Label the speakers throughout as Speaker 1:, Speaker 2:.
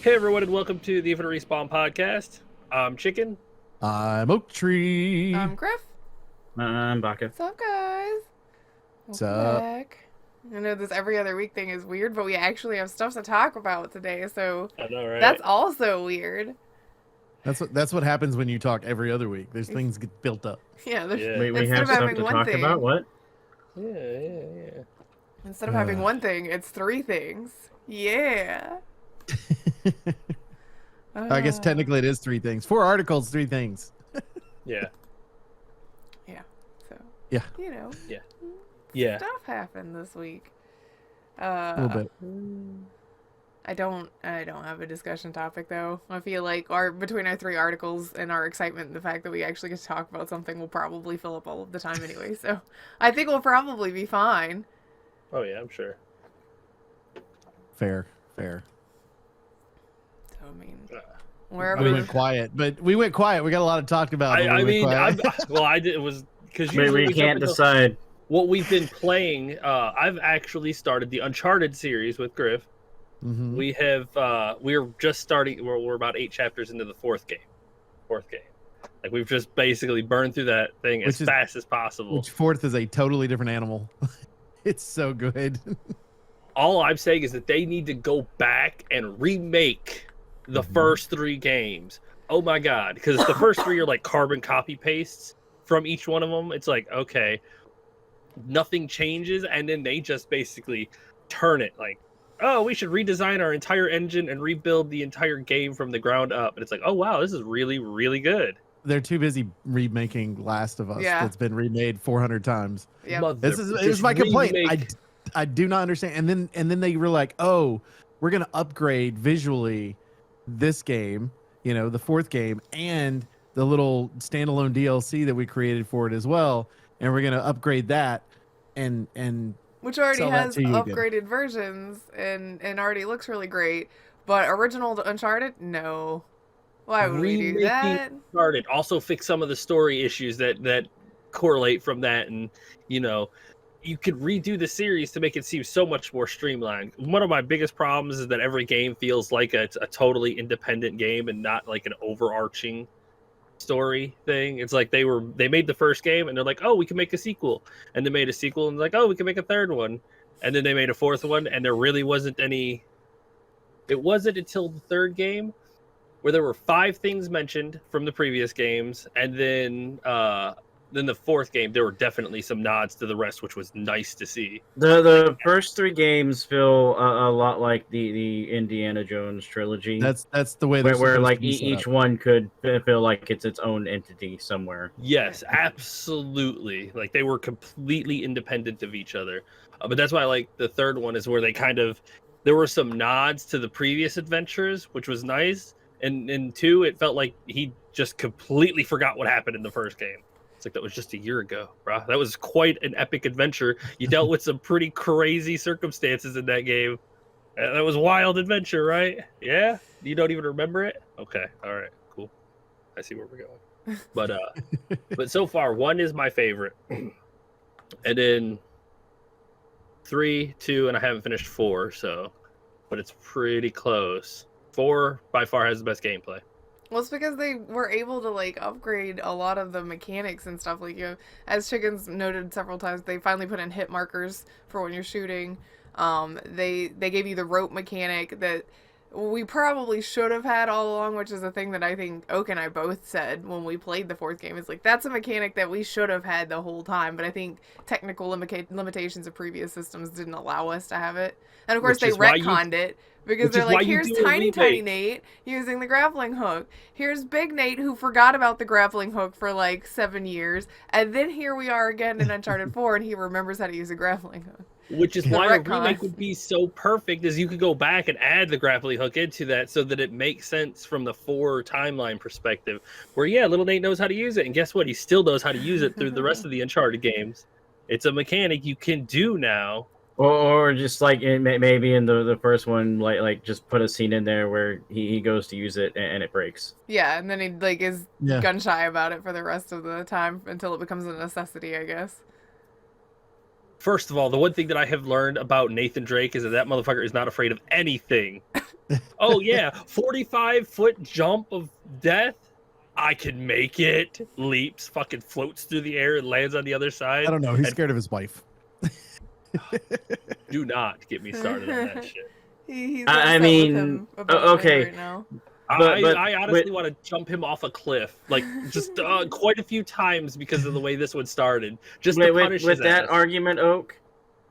Speaker 1: Hey everyone, and welcome to the Infinite Respawn podcast. I'm Chicken.
Speaker 2: I'm Oak Tree.
Speaker 3: I'm Griff.
Speaker 4: I'm Baka.
Speaker 3: What's up, guys?
Speaker 2: What's
Speaker 3: Welcome
Speaker 2: up?
Speaker 3: back. I know this every other week thing is weird, but we actually have stuff to talk about today, so
Speaker 1: I know, right?
Speaker 3: that's also weird.
Speaker 2: That's what happens when you talk every other week. There's things get built up.
Speaker 3: Yeah, there's,
Speaker 1: Yeah.
Speaker 4: We
Speaker 3: Instead
Speaker 4: have
Speaker 3: of
Speaker 4: stuff
Speaker 3: having
Speaker 4: to
Speaker 3: one
Speaker 4: talk
Speaker 3: thing-
Speaker 4: about. What?
Speaker 1: Yeah.
Speaker 3: instead of having one thing, it's three things. Yeah.
Speaker 2: I guess technically it is three things. 4 articles, 3 things.
Speaker 1: Yeah.
Speaker 3: So,
Speaker 2: Yeah.
Speaker 3: you know,
Speaker 1: Yeah.
Speaker 3: stuff happened this week.
Speaker 2: A little bit.
Speaker 3: I don't have a discussion topic though. I feel like between our 3 articles and our excitement and the fact that we actually get to talk about something will probably fill up all of the time anyway. So I think we'll probably be fine.
Speaker 1: Oh yeah, I'm sure.
Speaker 2: Fair.
Speaker 3: So I mean,
Speaker 1: Uh,
Speaker 3: wherever
Speaker 2: We went quiet, but we went quiet. We got a lot to talk about. but
Speaker 1: I
Speaker 2: we went
Speaker 1: mean,
Speaker 2: quiet.
Speaker 1: I did. It was because
Speaker 4: We can't decide.
Speaker 1: what we've been playing. I've actually started the Uncharted series with Griff.
Speaker 2: Mhm.
Speaker 1: We have. We're just starting. We're about 8 chapters into the fourth game. Like we've just basically burned through that thing as fast as possible.
Speaker 2: Which 4th is a totally different animal. It's so good.
Speaker 1: All I'm saying is that they need to go back and remake the first 3 games. Oh my god, because the first 3 are like carbon copy pastes from each one of them. It's like, okay, nothing changes, and then they just basically turn it like, oh, we should redesign our entire engine and rebuild the entire game from the ground up. And it's like, oh wow, this is really, really good.
Speaker 2: They're too busy remaking Last of Us.
Speaker 3: Yeah.
Speaker 2: That's been remade 400 times.
Speaker 3: yeah.
Speaker 2: This is my complaint. I do not understand. And then they were like, oh, we're gonna upgrade visually this game, the 4th game, and the little standalone DLC that we created for it as well, and we're gonna upgrade that and
Speaker 3: Which already
Speaker 2: sell that
Speaker 3: has
Speaker 2: to you again.
Speaker 3: upgraded versions and already looks really great. But original Uncharted, no. Why would we do
Speaker 1: Remaking
Speaker 3: that?
Speaker 1: Uncharted also fix some of the story issues that correlate from that, and you could redo the series to make it seem so much more streamlined. One of my biggest problems is that every game feels like a totally independent game and not like an overarching story thing. It's like they made the first game and they're like, oh, we can make a sequel, and they made a sequel and like, oh, we can make a 3rd one, and then they made a 4th one, and there really wasn't any. It wasn't until the 3rd game where there were 5 things mentioned from the previous games, and then the 4th game there were definitely some nods to the rest, which was nice to see.
Speaker 4: The first 3 games feel a lot like the Indiana Jones trilogy.
Speaker 2: that's the way
Speaker 4: where like each one could feel like it's its own entity somewhere.
Speaker 1: Yes, absolutely. Like they were completely independent of each other. But that's why I like the 3rd one is where there were some nods to the previous adventures, which was nice. And in 2, it felt like he just completely forgot what happened in the first game. It's like, that was just a year ago, bro. That was quite an epic adventure. You dealt with some pretty crazy circumstances in that game. That was a wild adventure, right? Yeah? You don't even remember it? Okay. All right. Cool. I see where we're going. But so far, 1 is my favorite. And then 3, 2, and I haven't finished 4, but it's pretty close. 4 by far has the best gameplay.
Speaker 3: Well, it's because they were able to like upgrade a lot of the mechanics and stuff. Like, as Chickens noted several times, they finally put in hit markers for when you're shooting. They gave you the rope mechanic that we probably should have had all along, which is a thing that I think Oak and I both said when we played the 4th game. Is like, that's a mechanic that we should have had the whole time, but I think technical limitations of previous systems didn't allow us to have it. And of course, they retconned it. Because they're like, here's tiny Nate using the grappling hook. Here's big Nate who forgot about the grappling hook for like 7 years. And then here we are again in Uncharted 4 and he remembers how to use a grappling hook.
Speaker 1: Which is why a remake would be so perfect, is you could go back and add the grappling hook into that so that it makes sense from the 4 timeline perspective. Where, yeah, little Nate knows how to use it. And guess what? He still knows how to use it through the rest of the Uncharted games. It's a mechanic you can do now.
Speaker 4: Or just like maybe in the first one, like just put a scene in there where he goes to use it and it breaks.
Speaker 3: Yeah, and then he like is gun shy about it for the rest of the time until it becomes a necessity, I guess.
Speaker 1: First of all, the one thing that I have learned about Nathan Drake is that motherfucker is not afraid of anything. Oh yeah, 45-foot jump of death. I can make it. Leaps, fucking floats through the air and lands on the other side.
Speaker 2: I don't know. He's
Speaker 1: And
Speaker 2: scared of his wife.
Speaker 1: do not get me started on that shit.
Speaker 3: He's
Speaker 4: I
Speaker 3: upset
Speaker 4: mean,
Speaker 3: with him about
Speaker 4: okay.
Speaker 3: right now.
Speaker 4: But
Speaker 1: I honestly want to jump him off a cliff, like just quite a few times because of the way this one started. Just to punish
Speaker 4: with
Speaker 1: his
Speaker 4: that
Speaker 1: ass.
Speaker 4: argument, Oak,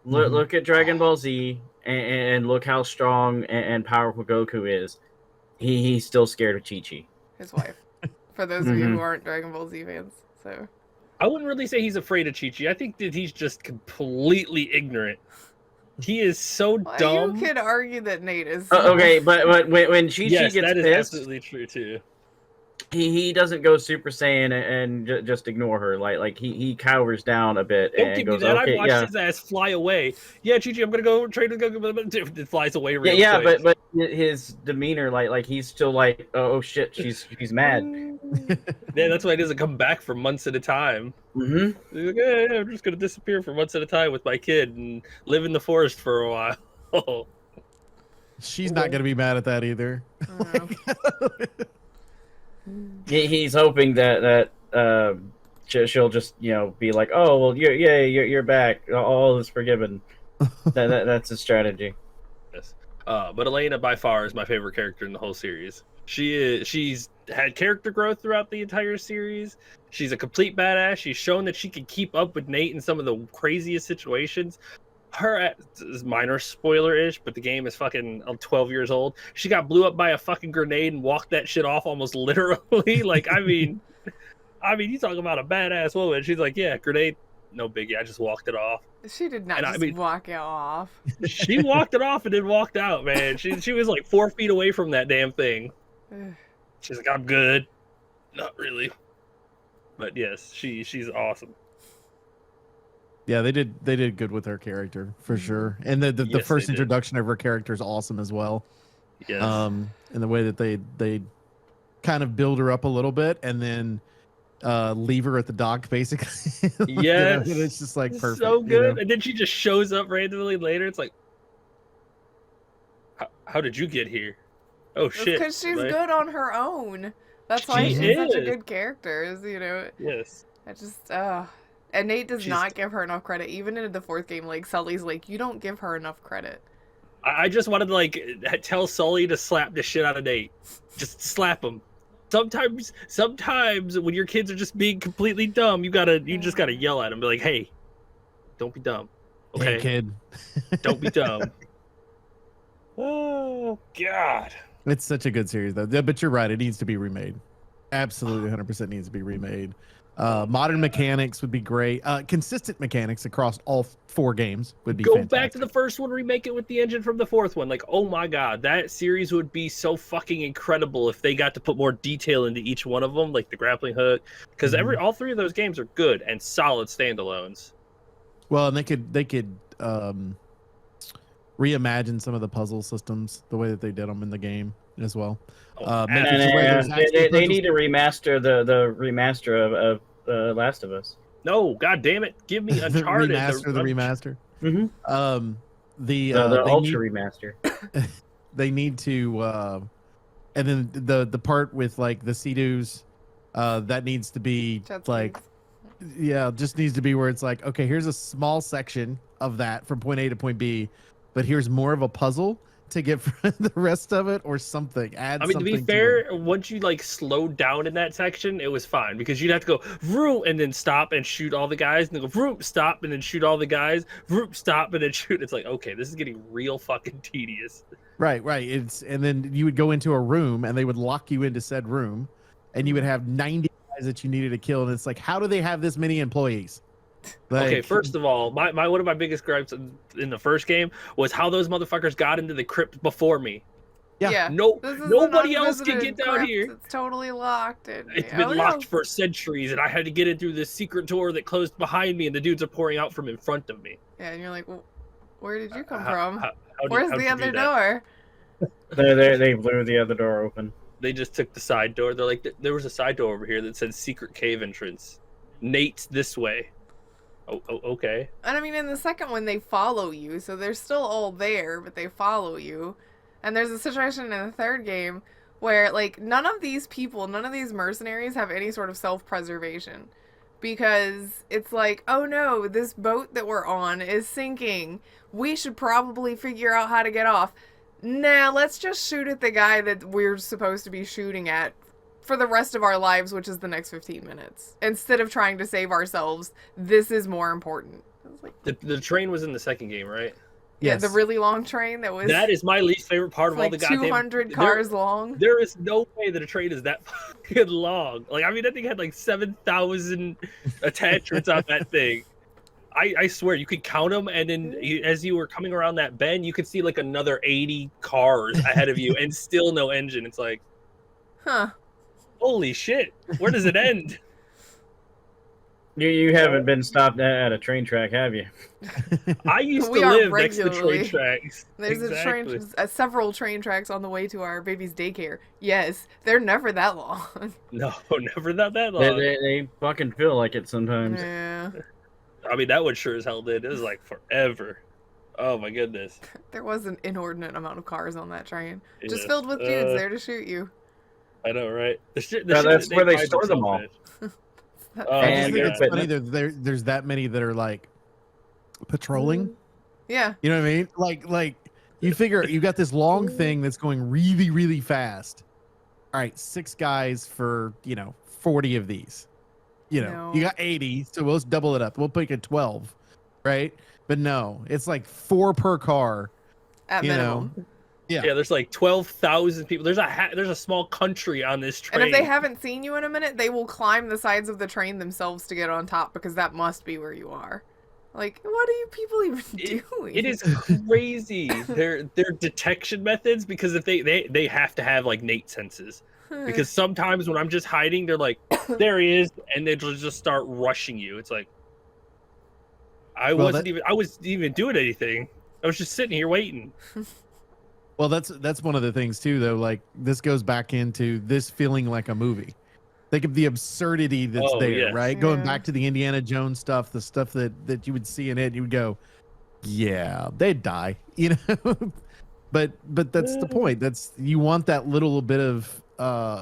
Speaker 4: look at Dragon Ball Z and look how strong and powerful Goku is. He's still scared of Chi-Chi.
Speaker 3: His wife. For those of you who aren't Dragon Ball Z fans, so
Speaker 1: I wouldn't really say he's afraid of Chi-Chi. I think that he's just completely ignorant. He is so dumb.
Speaker 3: You could argue that Nate is.
Speaker 4: Okay, but when Chi-Chi
Speaker 1: Yes,
Speaker 4: gets
Speaker 1: that is
Speaker 4: pissed,
Speaker 1: absolutely true too.
Speaker 4: he doesn't go Super Saiyan and just ignore her. Like he cowers down a bit
Speaker 1: Don't
Speaker 4: and
Speaker 1: give me
Speaker 4: goes,
Speaker 1: that.
Speaker 4: okay,
Speaker 1: I watched
Speaker 4: yeah.
Speaker 1: his ass fly away. Yeah, Chi-Chi, I'm gonna go train with Goku. It flies away real
Speaker 4: Yeah,
Speaker 1: quick.
Speaker 4: but his demeanor, like he's still like, oh shit, she's mad.
Speaker 1: Yeah, that's why he doesn't come back for months at a time. He's like, yeah, I'm just gonna disappear for months at a time with my kid and live in the forest for a while.
Speaker 2: She's not going to be mad at that either.
Speaker 4: He's hoping that she'll just be like, oh well, you're back, all is forgiven. That's his strategy.
Speaker 1: Yes. But Elena by far is my favorite character in the whole series. She's had character growth throughout the entire series. She's a complete badass. She's shown that she can keep up with Nate in some of the craziest situations. Her is minor spoiler-ish, but the game is fucking 12 years old. She got blew up by a fucking grenade and walked that shit off almost literally. Like, I mean, you talk about a badass woman. She's like, yeah, grenade, no biggie. I just walked it off.
Speaker 3: She did not walk it off.
Speaker 1: She walked it off and then walked out, man. She was like 4 feet away from that damn thing. She's like, I'm good. Not really. But yes, she's awesome.
Speaker 2: Yeah, they did good with her character for sure, and the
Speaker 1: Yes,
Speaker 2: first
Speaker 1: they did.
Speaker 2: introduction of her character is awesome as well.
Speaker 1: Yes.
Speaker 2: And the way that they kind of build her up a little bit and then leave her at the dock basically.
Speaker 1: Yes.
Speaker 2: It's just like perfect.
Speaker 1: So good. And then she just shows up randomly later. It's like, how did you get here? Oh shit!
Speaker 3: Because she's good on her own. That's why she's such a good character.
Speaker 1: Yes.
Speaker 3: I just and Nate does not give her enough credit. Even in the fourth game, like Sully's like, you don't give her enough credit.
Speaker 1: I just wanted to like tell Sully to slap the shit out of Nate. Just slap him. Sometimes when your kids are just being completely dumb, you just gotta yell at them. Be like, hey, don't be dumb. Okay,
Speaker 2: Hey, kid.
Speaker 1: Don't be dumb. Oh God.
Speaker 2: It's such a good series though. Yeah, but you're right, it needs to be remade. Absolutely 100% needs to be remade. Modern mechanics would be great. Consistent mechanics across all 4 games would be fantastic.
Speaker 1: Back to the first one, remake it with the engine from the fourth one. Like, oh my God, that series would be so fucking incredible if they got to put more detail into each one of them, like the grappling hook, because all 3 of those games are good and solid standalones.
Speaker 2: Well, and they could reimagine some of the puzzle systems the way that they did them in the game as well.
Speaker 4: They need to remaster the remaster of Last of Us.
Speaker 1: No, God damn it! Give me Uncharted.
Speaker 2: the remaster. The
Speaker 4: Ultra remaster.
Speaker 2: They need to, and then the part with like the Sea-Doos, that needs to be like, yeah, just needs to be where it's like, okay, here's a small section of that from point A to point B, but here's more of a puzzle to get the rest of it or something.
Speaker 1: To be fair, once you like slowed down in that section, it was fine because you'd have to go vroom and then stop and shoot all the guys, and then go vroom, stop and then shoot all the guys, vroom, stop and then shoot. It's like, okay, this is getting real fucking tedious.
Speaker 2: Right. And then you would go into a room and they would lock you into said room, and you would have 90 guys that you needed to kill, and it's like, how do they have this many employees? Like,
Speaker 1: okay, first of all, my one of my biggest gripes in the first game was how those motherfuckers got into the crypt before me.
Speaker 2: Yeah.
Speaker 1: Nobody else can get down here.
Speaker 3: It's totally locked.
Speaker 1: It's been locked for centuries, and I had to get in through this secret door that closed behind me, and the dudes are pouring out from in front of me.
Speaker 3: Yeah, and you're like, well, where did you come from?
Speaker 1: Where's
Speaker 3: the other door?
Speaker 4: They blew the other door open.
Speaker 1: They just took the side door. They're like, there was a side door over here that said secret cave entrance. Nate's this way. Oh, okay.
Speaker 3: And I mean, in the second one, they follow you, so they're still all there, but they follow you. And there's a situation in the third game where, like, none of these people, none of these mercenaries have any sort of self-preservation. Because it's like, oh no, this boat that we're on is sinking. We should probably figure out how to get off. Nah, let's just shoot at the guy that we're supposed to be shooting at for the rest of our lives, which is the next 15 minutes. Instead of trying to save ourselves, this is more important. Like,
Speaker 1: the train was in the second game, right?
Speaker 3: yeah,
Speaker 2: Yes.
Speaker 3: the really long train that was...
Speaker 1: That is my least favorite part of all the goddamn...
Speaker 3: 200 cars long.
Speaker 1: There is no way that a train is that fucking long. Like, I mean, that thing had like 7,000 attachments on that thing. I swear, you could count them, and then as you were coming around that bend, you could see like another 80 cars ahead of you, and still no engine. It's like,
Speaker 3: Huh.
Speaker 1: holy shit, where does it end?
Speaker 4: You haven't been stopped at a train track, have you?
Speaker 1: I used
Speaker 3: We
Speaker 1: to
Speaker 3: are
Speaker 1: live next to train
Speaker 3: regularly.
Speaker 1: tracks.
Speaker 3: There's
Speaker 1: Exactly.
Speaker 3: several train tracks on the way to our baby's daycare. Yes, they're never that long.
Speaker 1: No, never that long.
Speaker 4: They fucking feel like it sometimes.
Speaker 3: Yeah.
Speaker 1: I mean, that one sure as hell did. It was like forever. Oh my goodness.
Speaker 3: There was an inordinate amount of cars on that train. Just
Speaker 1: Yeah.
Speaker 3: filled with dudes there to shoot you.
Speaker 1: I know, right? The shit
Speaker 4: That's
Speaker 1: that
Speaker 4: where they
Speaker 1: pride
Speaker 4: store them
Speaker 1: themselves
Speaker 4: all.
Speaker 1: in.
Speaker 3: That
Speaker 1: Oh
Speaker 2: I
Speaker 1: my
Speaker 2: just think
Speaker 1: God.
Speaker 2: it's funny that there's that many that are like patrolling.
Speaker 3: Yeah.
Speaker 2: You know what I mean? Like you figure you got this long thing that's going really, really fast. All right, 6 guys for 40 of these. You know, you
Speaker 3: No.
Speaker 2: got 80, so let's double it up. We'll pick a 12, right? But no, it's like 4 per car.
Speaker 3: At
Speaker 2: You
Speaker 3: minimum.
Speaker 2: know? Yeah.
Speaker 1: Yeah, there's like 12,000 people. There's a small country on this train.
Speaker 3: And if they haven't seen you in a minute, they will climb the sides of the train themselves to get on top because that must be where you are. Like, what are you people even doing?
Speaker 1: It is crazy. Their detection methods, because if they have to have like Nate senses. Because sometimes when I'm just hiding, they're like, there he is, and they'll just start rushing you. It's like I wasn't even doing anything. I was just sitting here waiting.
Speaker 2: Well, that's one of the things too, though. Like this goes back into this feeling like a movie. Think of the absurdity that's
Speaker 1: Oh,
Speaker 2: there,
Speaker 1: yes.
Speaker 2: right? Going
Speaker 3: Yeah.
Speaker 2: back to the Indiana Jones stuff, the stuff that you would see in it, you would go, yeah, they'd die, but that's the point. That's you want that little bit of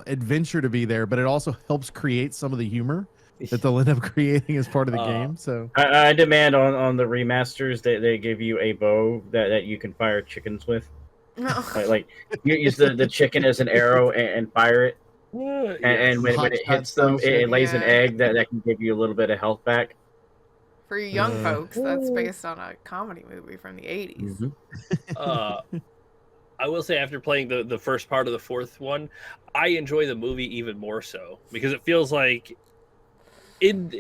Speaker 2: adventure to be there, but it also helps create some of the humor that they'll end up creating as part of the game. So
Speaker 4: I demand on the remasters that they give you a bow that you can fire chickens with.
Speaker 3: No.
Speaker 4: Like you use the chicken as an arrow and fire it. And when
Speaker 2: Hot
Speaker 4: it
Speaker 2: shot
Speaker 4: hits them,
Speaker 2: style
Speaker 4: it lays an
Speaker 3: Yeah.
Speaker 4: egg that can give you a little bit of health back.
Speaker 3: For you young
Speaker 2: Uh,
Speaker 3: folks, that's based on a comedy movie from the 80s.
Speaker 1: I will say, after playing the first part of the fourth one, I enjoy the movie even more so because it feels like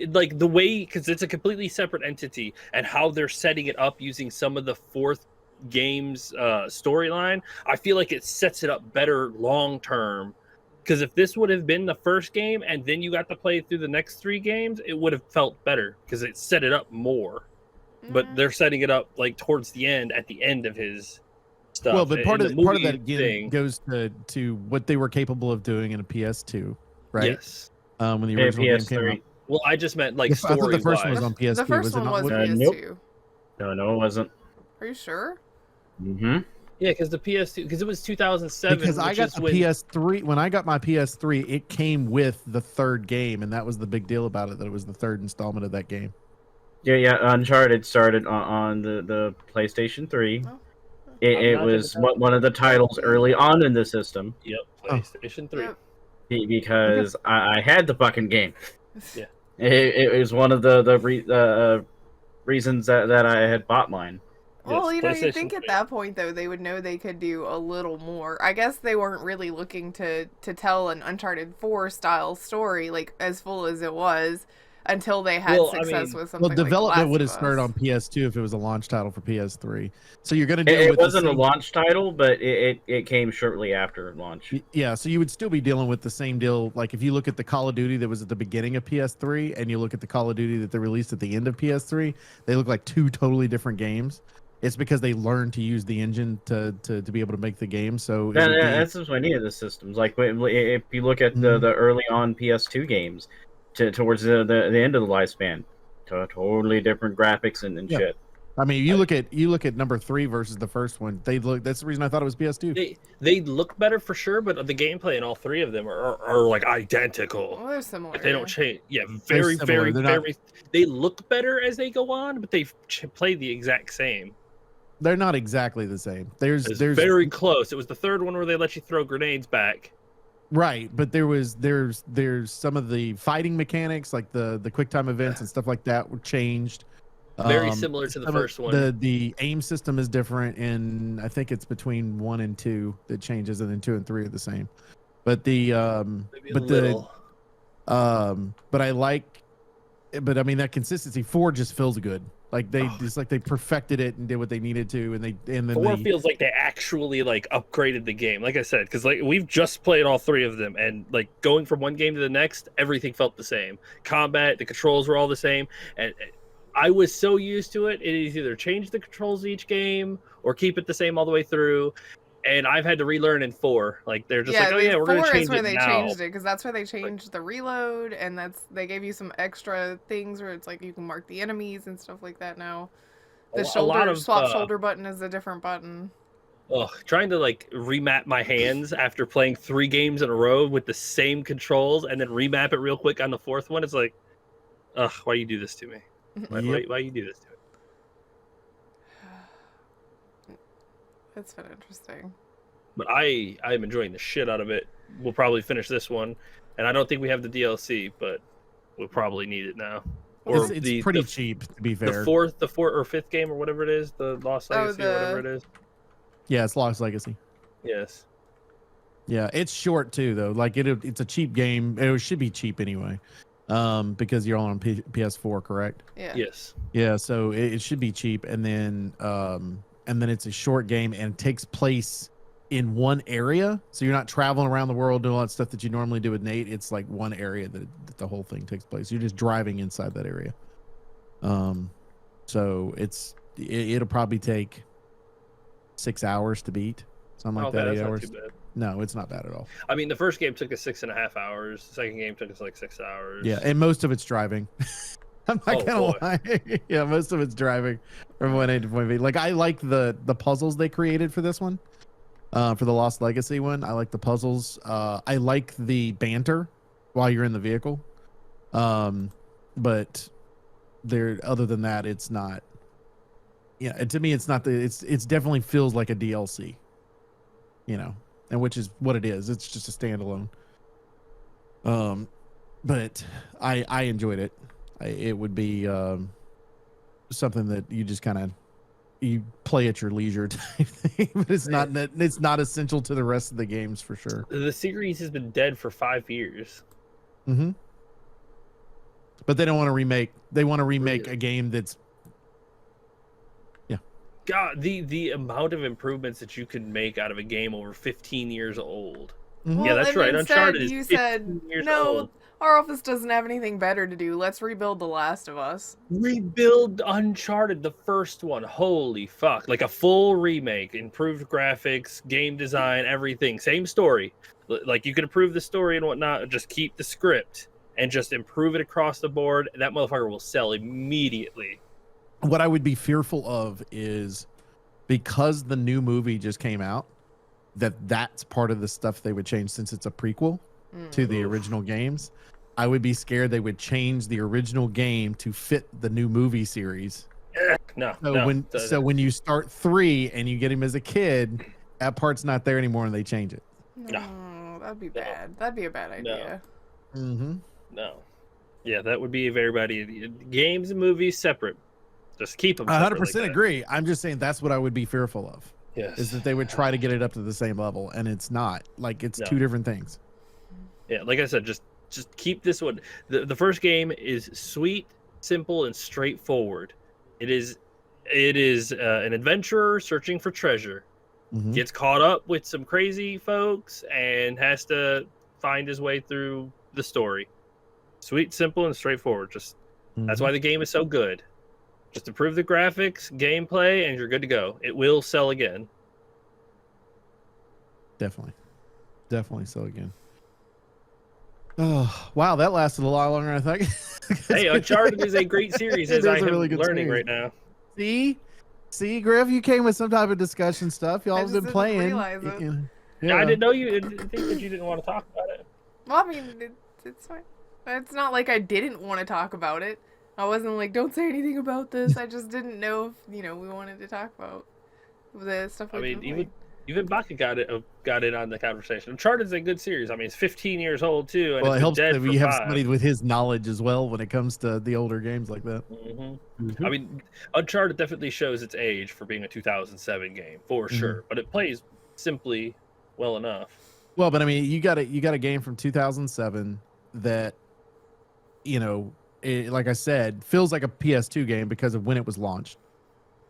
Speaker 1: like the way, because it's a completely separate entity, and how they're setting it up using some of the fourth game's storyline, I feel like it sets it up better long term. Because if this would have been the first game and then you got to play through the next 3 games, it would have felt better because it set it up more. But they're setting it up like towards the end, at the end of his stuff.
Speaker 2: well, but part of
Speaker 1: the
Speaker 2: that
Speaker 1: movie
Speaker 2: again
Speaker 1: thing-
Speaker 2: goes to what they were capable of doing in a PS2, right?
Speaker 1: Yes.
Speaker 2: When the
Speaker 4: Yeah,
Speaker 2: original game came
Speaker 4: PS3.
Speaker 2: out.
Speaker 1: Well, I just meant like
Speaker 2: I thought
Speaker 1: story
Speaker 2: the first one
Speaker 1: wise.
Speaker 2: was on PS2.
Speaker 3: The first
Speaker 2: was it
Speaker 3: one
Speaker 2: not?
Speaker 3: was
Speaker 4: Nope.
Speaker 3: PS2.
Speaker 4: No, it wasn't.
Speaker 3: Are you sure?
Speaker 4: Mm-hmm.
Speaker 1: Yeah, because the PS2, because it was 2007.
Speaker 2: Because I
Speaker 1: which
Speaker 2: got
Speaker 1: is
Speaker 2: the
Speaker 1: when-
Speaker 2: PS3 when I got my PS3, it came with the third game, and that was the big deal about it, that it was the third installment of that game.
Speaker 4: Yeah. Uncharted started on the PlayStation 3.
Speaker 3: Oh.
Speaker 4: It
Speaker 1: I'm not
Speaker 4: was
Speaker 1: gonna-
Speaker 4: one of the titles early on in the system
Speaker 1: Yep, PlayStation 3.
Speaker 3: Yep.
Speaker 4: because I had the fucking game.
Speaker 1: Yeah.
Speaker 4: It was one of the reasons that I had bought mine.
Speaker 3: Well,
Speaker 1: Yes,
Speaker 3: you'd
Speaker 1: PlayStation
Speaker 3: think at
Speaker 1: 3.
Speaker 3: that point, though, they would know they could do a little more. I guess they weren't really looking to tell an Uncharted 4 style story, like, as full as it was, until they had
Speaker 1: Well, I
Speaker 3: success
Speaker 1: mean-
Speaker 3: with something
Speaker 2: Well,
Speaker 3: like
Speaker 2: development
Speaker 3: Last
Speaker 2: would have
Speaker 3: of
Speaker 2: started
Speaker 3: Us.
Speaker 2: on PS2 if it was a launch title for PS3. So you're going to deal
Speaker 4: It
Speaker 2: with the
Speaker 4: wasn't a
Speaker 2: same-
Speaker 4: launch title, but it came shortly after launch.
Speaker 2: Yeah, so you would still be dealing with the same deal. Like if you look at the Call of Duty that was at the beginning of PS3 and you look at the Call of Duty that they released at the end of PS3, they look like 2 totally different games. It's because they learned to use the engine to be able to make the game. So it would be-
Speaker 4: That's just what I needed the systems. Like if you look at
Speaker 2: Mhm.
Speaker 4: the early on PS2 games, towards the end of the lifespan, totally different graphics and
Speaker 2: Yeah.
Speaker 4: shit.
Speaker 2: I mean, you look at number 3 versus the first one. That's the reason I thought it was PS2.
Speaker 1: They look better for sure, but the gameplay in all 3 of them are like identical.
Speaker 3: Well, they're similar.
Speaker 1: Like, they don't change. Yeah,
Speaker 2: They're
Speaker 1: very,
Speaker 2: similar.
Speaker 1: very, very. They look better as they go on, but they play the exact same.
Speaker 2: They're not exactly the same. There's
Speaker 1: very close. It was the third one where they let you throw grenades back.
Speaker 2: Right, but there's some of the fighting mechanics, like the quick time events and stuff like that, were changed.
Speaker 1: Very similar to the first one.
Speaker 2: The aim system is different, and I think it's between 1 and 2 that changes, and then 2 and 3 are the same. But I mean that consistency. 4 just feels good. Like they perfected it and did what they needed to, and then
Speaker 1: 4 feels like they actually like upgraded the game. Like I said, because like we've just played all 3 of them, and like going from one game to the next, everything felt the same. Combat, the controls were all the same, and I was so used to it. It is either change the controls each game or keep it the same all the way through. And I've had to relearn in 4. Like they're just like, oh yeah, we're going to change it now. 4 is where they changed it,
Speaker 3: because that's where they changed the reload, and they gave you some extra things where it's like you can mark the enemies and stuff like that now. The shoulder button is a different button.
Speaker 1: Ugh, trying to like remap my hands after playing 3 games in a row with the same controls and then remap it real quick on the 4th one. It's like, ugh, why you do this to me? Why you do this to me?
Speaker 3: It's been interesting.
Speaker 1: But I'm enjoying the shit out of it. We'll probably finish this one, and I don't think we have the DLC, but we'll probably need it now.
Speaker 2: Or it's pretty cheap, to be fair.
Speaker 1: The fourth or 5th game or whatever it is, the Lost Legacy or whatever it is.
Speaker 2: Yeah, it's Lost Legacy.
Speaker 1: Yes.
Speaker 2: Yeah, it's short too, though. Like it's a cheap game. It should be cheap anyway, because you're on PS4, correct?
Speaker 3: Yeah.
Speaker 1: Yes.
Speaker 2: Yeah, so it should be cheap, and then it's a short game, and it takes place in one area, so you're not traveling around the world doing all that stuff that you normally do with Nate. It's like one area that the whole thing takes place. You're just driving inside that area. So it'll probably take 6 hours to beat, something like that. 8 hours.
Speaker 1: Not too bad.
Speaker 2: No, it's not bad at all.
Speaker 1: I mean, the first game took us 6.5 hours. The second game took us like 6 hours.
Speaker 2: Yeah, and most of it's driving. I'm not gonna lie. Yeah, most of it's driving from point A to point B. Like I like the puzzles they created for this one, for the Lost Legacy one. I like the puzzles. I like the banter while you're in the vehicle. But other than that, it's not. Yeah, and to me, it's not it's definitely feels like a DLC. You know, and which is what it is. It's just a standalone. But I enjoyed it. It would be something that you just kind of play at your leisure type thing, but it's not essential to the rest of the games for sure.
Speaker 1: The series has been dead for 5 years.
Speaker 2: Mm-hmm. But they don't want to remake. They want to remake a game that's. Yeah.
Speaker 1: God, the amount of improvements that you can make out of a game over 15 years old.
Speaker 2: Mm-hmm.
Speaker 1: Yeah, that's right. Uncharted is 15 years old.
Speaker 3: Our office doesn't have anything better to do. Let's rebuild The Last of Us.
Speaker 1: Rebuild Uncharted, the first one. Holy fuck. Like a full remake, improved graphics, game design, everything. Same story. Like you can improve the story and whatnot, just keep the script and just improve it across the board. That motherfucker will sell immediately.
Speaker 2: What I would be fearful of is because the new movie just came out, that's part of the stuff they would change since it's a prequel to the original games. I would be scared they would change the original game to fit the new movie series. So when you start 3 and you get him as a kid, that part's not there anymore and they change it.
Speaker 3: No, that'd be bad. That'd be a bad idea.
Speaker 2: No. Mm-hmm.
Speaker 1: No. Yeah, that would be a very bad idea. Games and movies separate. Just keep them.
Speaker 2: 100% agree. I'm just saying that's what I would be fearful of.
Speaker 1: Yes.
Speaker 2: Is that they would try to get it up to the same level, and it's not. Like it's two different things.
Speaker 1: Yeah, like I said, just keep this one. The first game is sweet, simple, and straightforward. It is an adventurer searching for treasure.
Speaker 2: Mm-hmm.
Speaker 1: Gets caught up with some crazy folks and has to find his way through the story. Sweet, simple, and straightforward. That's why the game is so good. Just improve the graphics, gameplay, and you're good to go. It will sell again.
Speaker 2: Definitely sell again. Oh, wow, that lasted a lot longer than I thought.
Speaker 1: Hey, Uncharted is a great series, as I am learning right now.
Speaker 2: See, Griff, you came with some type of discussion stuff. Y'all
Speaker 3: I
Speaker 2: have
Speaker 3: just
Speaker 2: been
Speaker 3: didn't
Speaker 2: playing.
Speaker 3: realize it.
Speaker 1: Yeah, I didn't know you. I didn't think that you didn't want to talk about it.
Speaker 3: Well, I mean, it's fine. It's not like I didn't want to talk about it. I wasn't like, don't say anything about this. I just didn't know if, we wanted to talk about the stuff
Speaker 1: I
Speaker 3: we
Speaker 1: mean, even Baka got in on the conversation. Uncharted's a good series. I mean, it's 15 years old too, and
Speaker 2: Well, it
Speaker 1: it's
Speaker 2: helps
Speaker 1: been
Speaker 2: that
Speaker 1: dead
Speaker 2: we
Speaker 1: for
Speaker 2: have
Speaker 1: 5.
Speaker 2: somebody with his knowledge as well when it comes to the older games like that.
Speaker 1: I mean, Uncharted definitely shows its age for being a 2007 game for sure, but it plays simply well enough.
Speaker 2: Well, but I mean, you got a game from 2007 that, like I said, feels like a PS2 game because of when it was launched.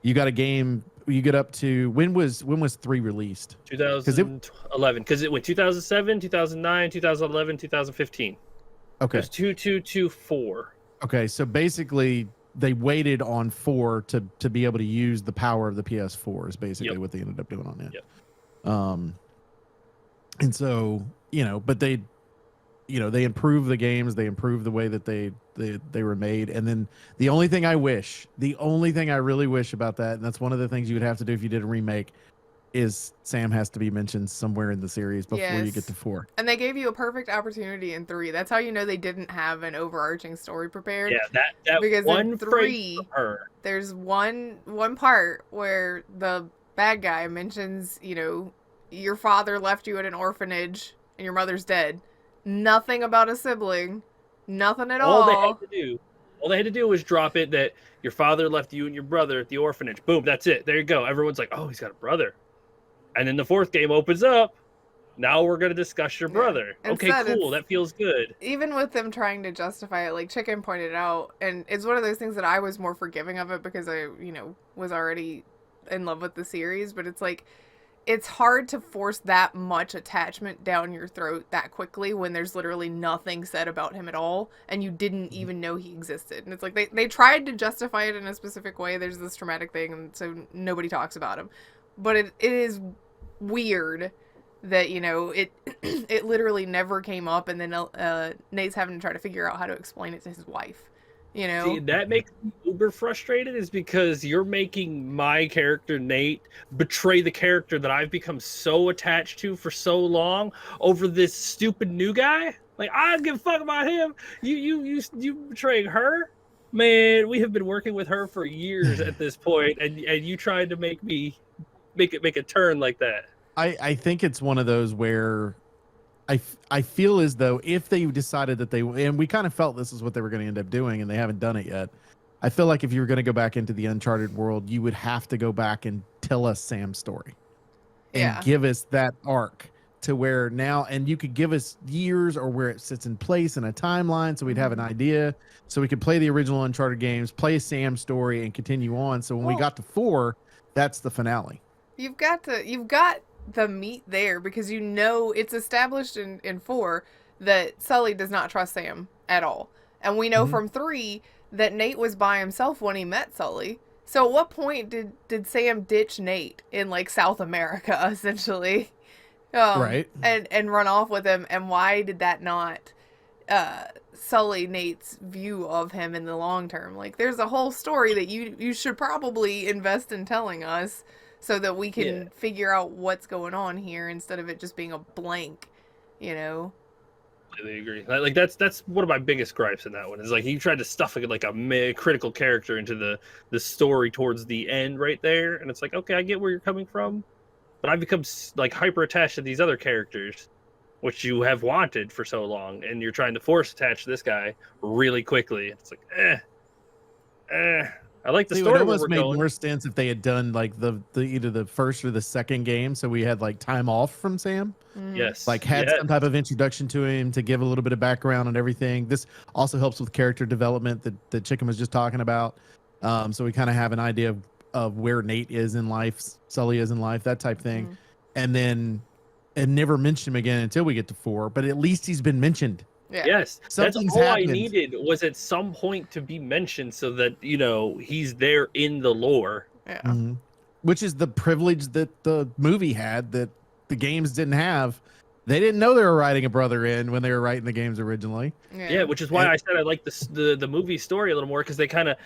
Speaker 2: You got a game. You get up to when was 3 released?
Speaker 1: 2011, because it went 2007, 2009, 2011, 2015.
Speaker 2: Okay.
Speaker 1: It was 2224.
Speaker 2: Okay, so basically they waited on 4 to be able to use the power of the PS4 is basically what they ended up doing on that.
Speaker 1: Yep.
Speaker 2: And so, but they improved the games, they improved the way that they were made. And then the only thing I really wish about that, and that's one of the things you would have to do if you did a remake, is Sam has to be mentioned somewhere in the series before you get to 4.
Speaker 3: And they gave you a perfect opportunity in 3. That's how you know they didn't have an overarching story prepared.
Speaker 1: Yeah, that
Speaker 3: because
Speaker 1: one
Speaker 3: in 3,
Speaker 1: her.
Speaker 3: There's one part where the bad guy mentions, your father left you at an orphanage and your mother's dead. Nothing about a sibling. Nothing at all.
Speaker 1: All they had to do was drop it that your father left you and your brother at the orphanage. Boom, that's it. There you go. Everyone's like, oh, he's got a brother. And then the 4th game opens up. Now we're going to discuss your brother. Okay, cool. That feels good.
Speaker 3: Even with them trying to justify it, like Chicken pointed out, and it's one of those things that I was more forgiving of it because I, was already in love with the series. But it's like, it's hard to force that much attachment down your throat that quickly when there's literally nothing said about him at all and you didn't even know he existed. And it's like they tried to justify it in a specific way. There's this traumatic thing, and so nobody talks about him. But it is weird that, it literally never came up, and then Nate's having to try to figure out how to explain it to his wife.
Speaker 1: See, that makes me uber frustrated, is because you're making my character Nate betray the character that I've become so attached to for so long over this stupid new guy. Like, I don't give a fuck about him. You betraying her, man. We have been working with her for years at this point, and you tried to make me make a turn like that.
Speaker 2: I think it's one of those where I feel as though if they decided that and we kind of felt this is what they were going to end up doing, and they haven't done it yet. I feel like if you were going to go back into the Uncharted world, you would have to go back and tell us Sam's story and give us that arc to where now, and you could give us years or where it sits in place in a timeline, so we'd have an idea, so we could play the original Uncharted games, play Sam's story, and continue on. So when we got to 4, that's the finale.
Speaker 3: You've got the meat there because it's established in 4 that Sully does not trust Sam at all. And we know from 3 that Nate was by himself when he met Sully. So at what point did Sam ditch Nate in like South America, essentially?
Speaker 2: Right.
Speaker 3: And run off with him, and why did that not sully Nate's view of him in the long term? Like, there's a whole story that you should probably invest in telling us, so that we can figure out what's going on here instead of it just being a blank,
Speaker 1: I agree. Like that's one of my biggest gripes in that one, is like he tried to stuff like a critical character into the story towards the end right there, and it's like, okay, I get where you're coming from, but I've become like hyper attached to these other characters, which you have wanted for so long, and you're trying to force attach to this guy really quickly. It's like, I like the story.
Speaker 2: It almost made more sense if they had done like the either the first or the second game, so we had like time off from Sam.
Speaker 1: Yes,
Speaker 2: like had some type of introduction to him to give a little bit of background and everything. This also helps with character development that Chicken was just talking about. So we kind of have an idea of where Nate is in life, Sully is in life, that type thing, and never mention him again until we get to 4. But at least he's been mentioned.
Speaker 3: Yeah.
Speaker 1: Yes, that's all happened. I needed was at some point to be mentioned so that he's there in the lore.
Speaker 3: Yeah,
Speaker 2: which is the privilege that the movie had that the games didn't have. They didn't know they were writing a brother in when they were writing the games originally.
Speaker 1: Yeah, which is why I said I like the movie story a little more, because they kind of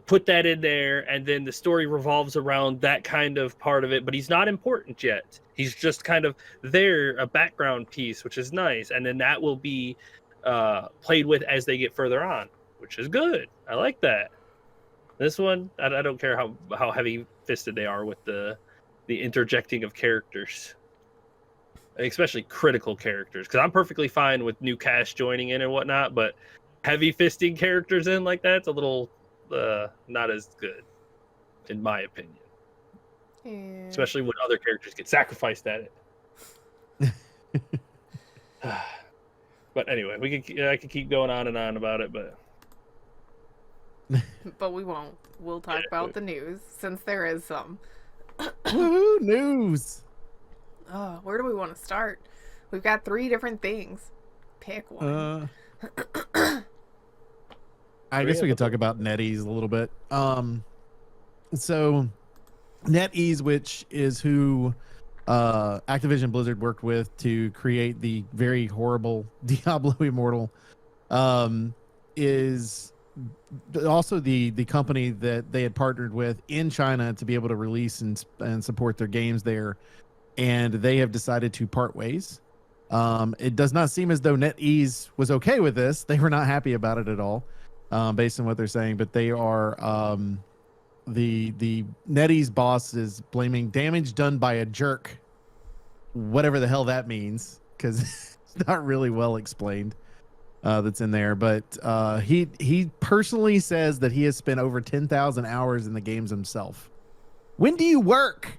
Speaker 1: put that in there, and then the story revolves around that kind of part of it, but he's not important yet. He's just kind of there, a background piece, which is nice, and then that will be played with as they get further on, which is good. I like that. This one, I don't care how heavy fisted they are with the interjecting of characters, especially critical characters, because I'm perfectly fine with new cast joining in and whatnot, but heavy fisting characters in like that's a little not as good, in my opinion.
Speaker 3: Yeah.
Speaker 1: Especially when other characters get sacrificed at it. But anyway, I could keep going on and on about it, but
Speaker 3: we won't. We'll talk about the news since there is some.
Speaker 2: Woohoo, news!
Speaker 3: Oh, where do we want to start? We've got 3 different things. Pick one.
Speaker 2: I guess we could talk about NetEase a little bit. So NetEase, which is who Activision Blizzard worked with to create the very horrible Diablo Immortal, is also the company that they had partnered with in China to be able to release and support their games there. And they have decided to part ways. It does not seem as though NetEase was okay with this. They were not happy about it at all. Based on what they're saying, but they are the NetEase boss is blaming damage done by a jerk, whatever the hell that means, because it's not really well explained. That's in there, but he personally says that he has spent over 10,000 hours in the games himself. When do you work?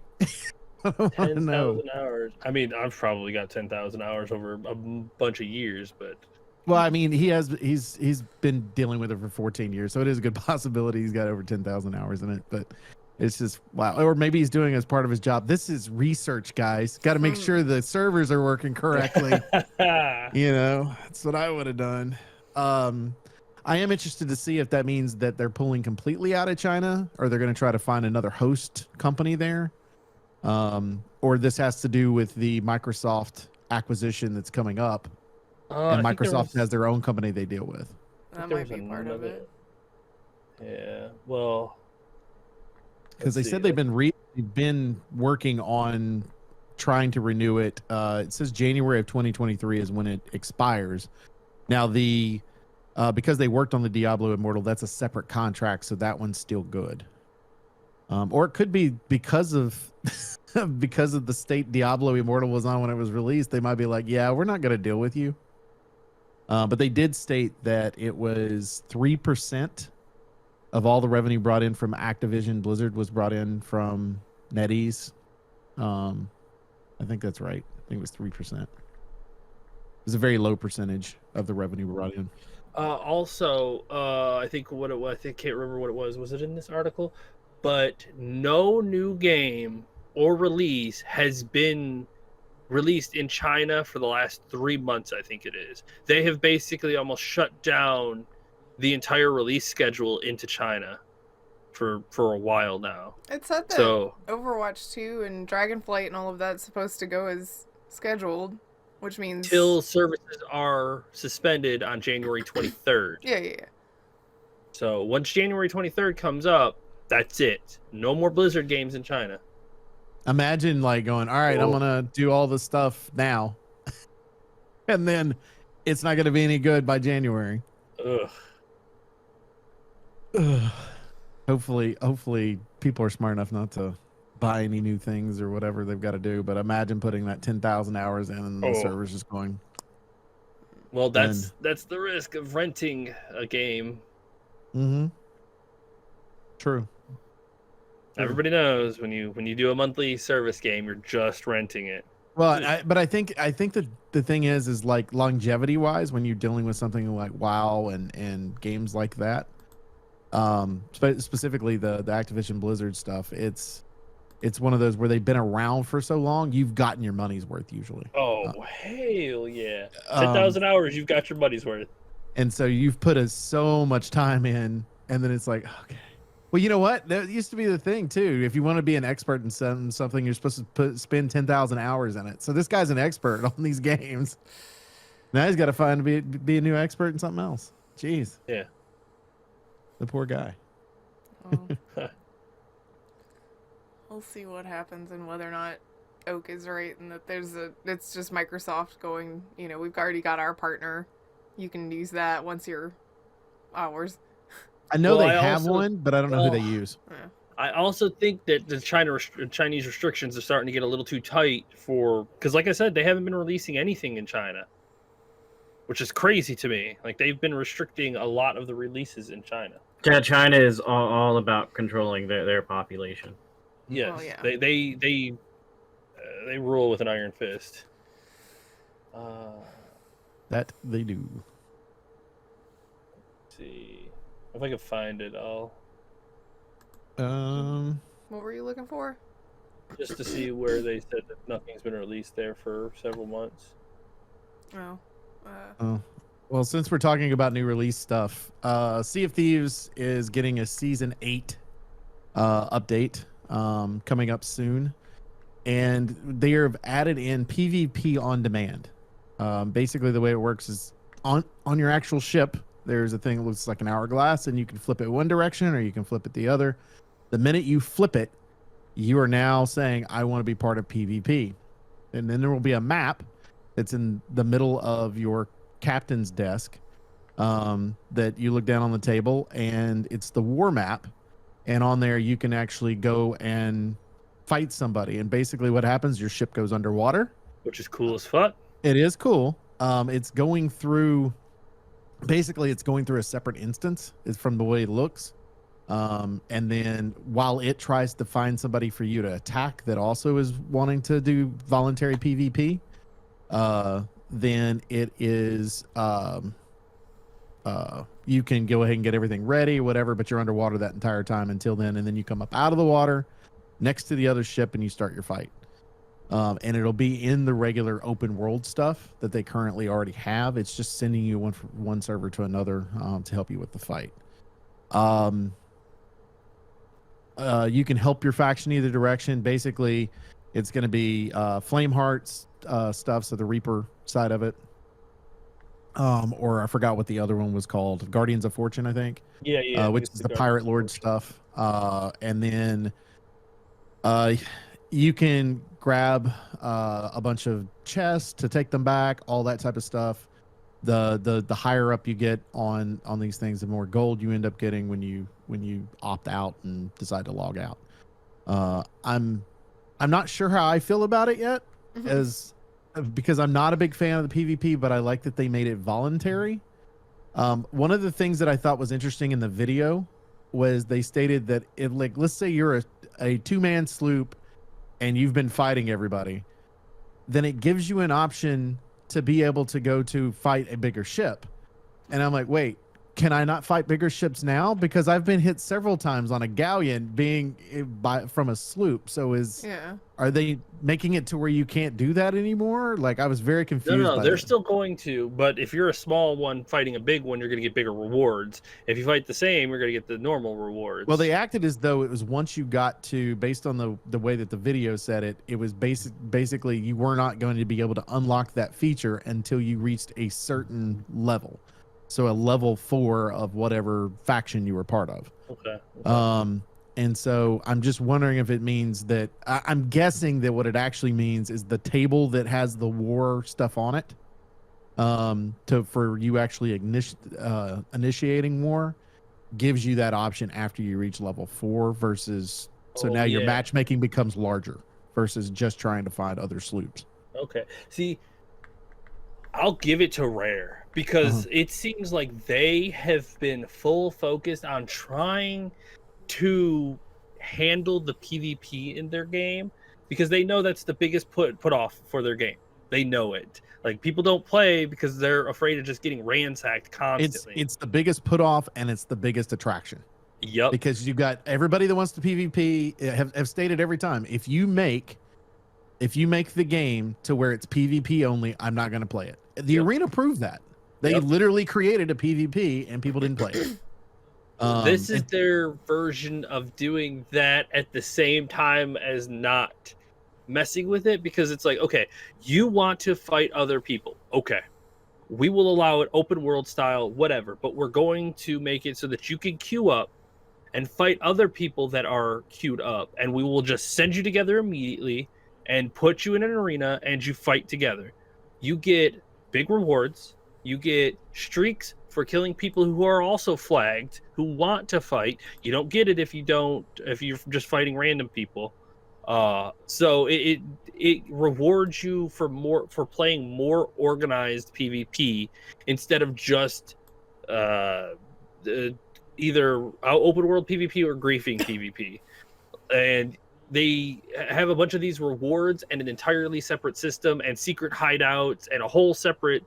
Speaker 2: I want to know.
Speaker 1: 10,000 hours. I mean, I've probably got 10,000 hours over a bunch of years, but.
Speaker 2: Well, I mean, he's been dealing with it for 14 years, so it is a good possibility he's got over 10,000 hours in it. But it's just wow. Or maybe he's doing it as part of his job. This is research, guys. Got to make sure the servers are working correctly. That's what I would have done. I am interested to see if that means that they're pulling completely out of China, or they're going to try to find another host company there, or this has to do with the Microsoft acquisition that's coming up. And Microsoft has their own company they deal with.
Speaker 3: That might be part of it.
Speaker 1: Yeah, well,
Speaker 2: because they said they've been working on trying to renew it. It says January of 2023 is when it expires. Now because they worked on the Diablo Immortal, that's a separate contract, so that one's still good. Or it could be because of the state Diablo Immortal was on when it was released. They might be like, yeah, we're not going to deal with you. But they did state that it was 3% of all the revenue brought in from Activision Blizzard was brought in from NetEase. I think that's right. I think it was 3%. It was a very low percentage of the revenue brought in.
Speaker 1: Also, I think what it was, I can't remember what it was. Was it in this article? But no new game or release has been released in China for the last 3 months, I think it is. They have basically almost shut down the entire release schedule into China for a while now.
Speaker 3: It said that Overwatch 2 and Dragonflight and all of that's supposed to go as scheduled, which means
Speaker 1: till services are suspended on January 23rd.
Speaker 3: Yeah.
Speaker 1: So once January 23rd comes up, that's it. No more Blizzard games in China.
Speaker 2: Imagine like going, all right, I'm going to do all the stuff now. And then it's not going to be any good by January. Ugh. Hopefully people are smart enough not to buy any new things or whatever they've got to do. But imagine putting that 10,000 hours in and the server's just going.
Speaker 1: Well, that's the risk of renting a game.
Speaker 2: Mm-hmm. True.
Speaker 1: Everybody knows when you do a monthly service game, you're just renting it.
Speaker 2: Well, I think that the thing is like longevity wise, when you're dealing with something like WoW and games like that, specifically the Activision Blizzard stuff, it's one of those where they've been around for so long, you've gotten your money's worth usually.
Speaker 1: Oh, hell yeah. 10,000 hours, you've got your money's worth. And
Speaker 2: so you've put so much time in, and then it's like, okay. Well, you know what? That used to be the thing too. If you want to be an expert in something, you're supposed to spend 10,000 hours in it. So this guy's an expert on these games. Now he's got to be a new expert in something else. Jeez.
Speaker 1: Yeah.
Speaker 2: The poor guy.
Speaker 3: Well, we'll see what happens and whether or not Oak is right and that it's just Microsoft going, we've already got our partner. You can use that once you're ours.
Speaker 2: I know they have one, but I don't know who they use.
Speaker 3: Yeah.
Speaker 1: I also think that the Chinese restrictions are starting to get a little too tight because, like I said, they haven't been releasing anything in China, which is crazy to me. Like, they've been restricting a lot of the releases in China.
Speaker 4: China is all about controlling their population.
Speaker 1: Yes,
Speaker 3: well, yeah.
Speaker 1: They rule with an iron fist.
Speaker 2: That they do.
Speaker 1: Let's see if I can find it. I'll
Speaker 3: What were you looking for?
Speaker 1: just to see where they said that nothing's been released there for several months.
Speaker 3: Oh.
Speaker 2: Well, since we're talking about new release stuff, Sea of Thieves is getting a Season 8 update coming up soon. And they have added in PvP on demand. Basically, the way it works is on your actual ship, there's a thing that looks like an hourglass, and you can flip it one direction or you can flip it the other. The minute you flip it, you are now saying, I want to be part of PvP. And then there will be a map that's in the middle of your captain's desk that you look down on the table, and it's the war map. And on there, you can actually go and fight somebody. And basically what happens, your ship goes underwater.
Speaker 1: Which is cool as fuck.
Speaker 2: It is cool. It's going through a separate instance. It's from the way it looks. And then while it tries to find somebody for you to attack that also is wanting to do voluntary PvP, then it is you can go ahead and get everything ready, whatever, but you're underwater that entire time until then, and then you come up out of the water next to the other ship and you start your fight. And it'll be in the regular open world stuff that they currently already have. It's just sending you from one server to another to help you with the fight. You can help your faction either direction. Basically, it's going to be Flame Hearts stuff, so the Reaper side of it. Or I forgot what the other one was called. Guardians of Fortune, I think.
Speaker 1: Yeah.
Speaker 2: Which is the Pirate Lord stuff. And then you can grab a bunch of chests to take them back, all that type of stuff. The higher up you get on these things, the more gold you end up getting when you opt out and decide to log out. I'm not sure how I feel about it yet, because I'm not a big fan of the PvP, but I like that they made it voluntary. One of the things that I thought was interesting in the video was they stated that let's say you're a two-man sloop and you've been fighting everybody, then it gives you an option to be able to go to fight a bigger ship. And I'm like, wait, can I not fight bigger ships now? Because I've been hit several times on a galleon from a sloop. So are they making it to where you can't do that anymore? Like, I was very confused.
Speaker 1: No, they're still going to. But if you're a small one fighting a big one, you're going to get bigger rewards. If you fight the same, you're going to get the normal rewards.
Speaker 2: Well, they acted as though it was once you got to, based on the way that the video said it, it was basically you were not going to be able to unlock that feature until you reached a certain level. So a level 4 of whatever faction you were part of.
Speaker 1: Okay.
Speaker 2: And so I'm just wondering if it means that I'm guessing that what it actually means is the table that has the war stuff on it, for you actually initiating war, gives you that option after you reach level 4 versus. So now your matchmaking becomes larger versus just trying to find other sloops.
Speaker 1: Okay. See, I'll give it to Rare because it seems like they have been full focused on trying to handle the PvP in their game because they know that's the biggest put off for their game. They know it. Like, people don't play because they're afraid of just getting ransacked constantly.
Speaker 2: It's the biggest put off and it's the biggest attraction.
Speaker 1: Yep.
Speaker 2: Because you've got everybody that wants to PvP have stated every time, if you make the game to where it's PvP only, I'm not going to play it. The arena proved that. They literally created a PvP and people didn't play it.
Speaker 1: This is their version of doing that at the same time as not messing with it, because it's like, okay, you want to fight other people. Okay, we will allow it open world style, whatever, but we're going to make it so that you can queue up and fight other people that are queued up, and we will just send you together immediately and put you in an arena and you fight together. You get big rewards. You get streaks for killing people who are also flagged, who want to fight. You don't get it if you're just fighting random people. So it rewards you for playing more organized PvP instead of just uh, either open world PvP or griefing PvP. And they have a bunch of these rewards and an entirely separate system and secret hideouts and a whole separate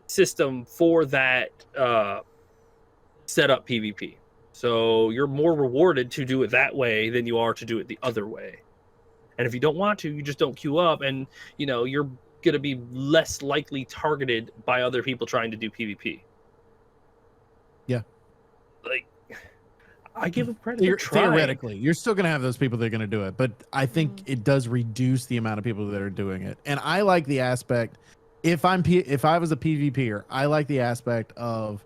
Speaker 1: system for that setup PvP. So you're more rewarded to do it that way than you are to do it the other way. And if you don't want to, you just don't queue up, and you're going to be less likely targeted by other people trying to do PvP.
Speaker 2: Yeah.
Speaker 1: Like, I give them credit for trying.
Speaker 2: Theoretically, you're still going to have those people that are going to do it, but I think it does reduce the amount of people that are doing it. And I like the aspect, if I was a PvPer, I like the aspect of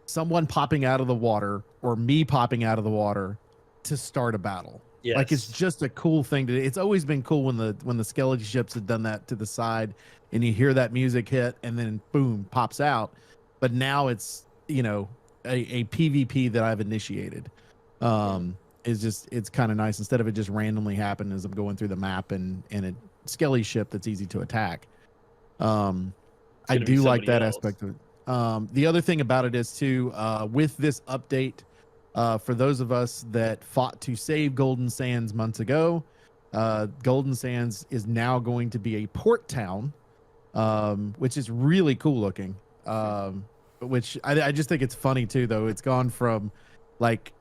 Speaker 2: someone popping out of the water or me popping out of the water to start a battle.
Speaker 1: Yes.
Speaker 2: Like, it's just a cool thing to do. It's always been cool when the skeleton ships have done that to the side and you hear that music hit and then boom, pops out. But now it's, a PvP that I've initiated. It's kind of nice instead of it just randomly happening as I'm going through the map and a skelly ship that's easy to attack. I do like that aspect of it. The other thing about it is too, with this update, for those of us that fought to save Golden Sands months ago, Golden Sands is now going to be a port town, which is really cool looking. Which I just think it's funny too, though. It's gone from like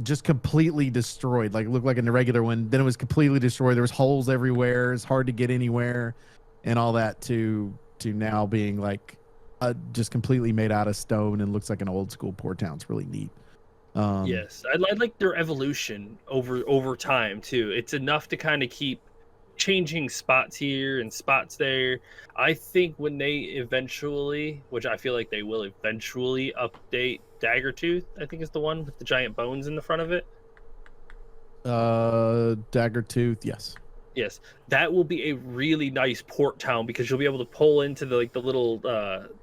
Speaker 2: just completely destroyed, like it looked like an irregular one. Then it was completely destroyed. There was holes everywhere. It's hard to get anywhere and all that to now being like just completely made out of stone and looks like an old school port town. It's really neat.
Speaker 1: Yes, I like their evolution over time too. It's enough to kind of keep changing spots here and spots there. I think when they eventually, which I feel like they will eventually update Daggertooth, I think is the one with the giant bones in the front of it.
Speaker 2: Daggertooth, yes,
Speaker 1: that will be a really nice port town because you'll be able to pull into the little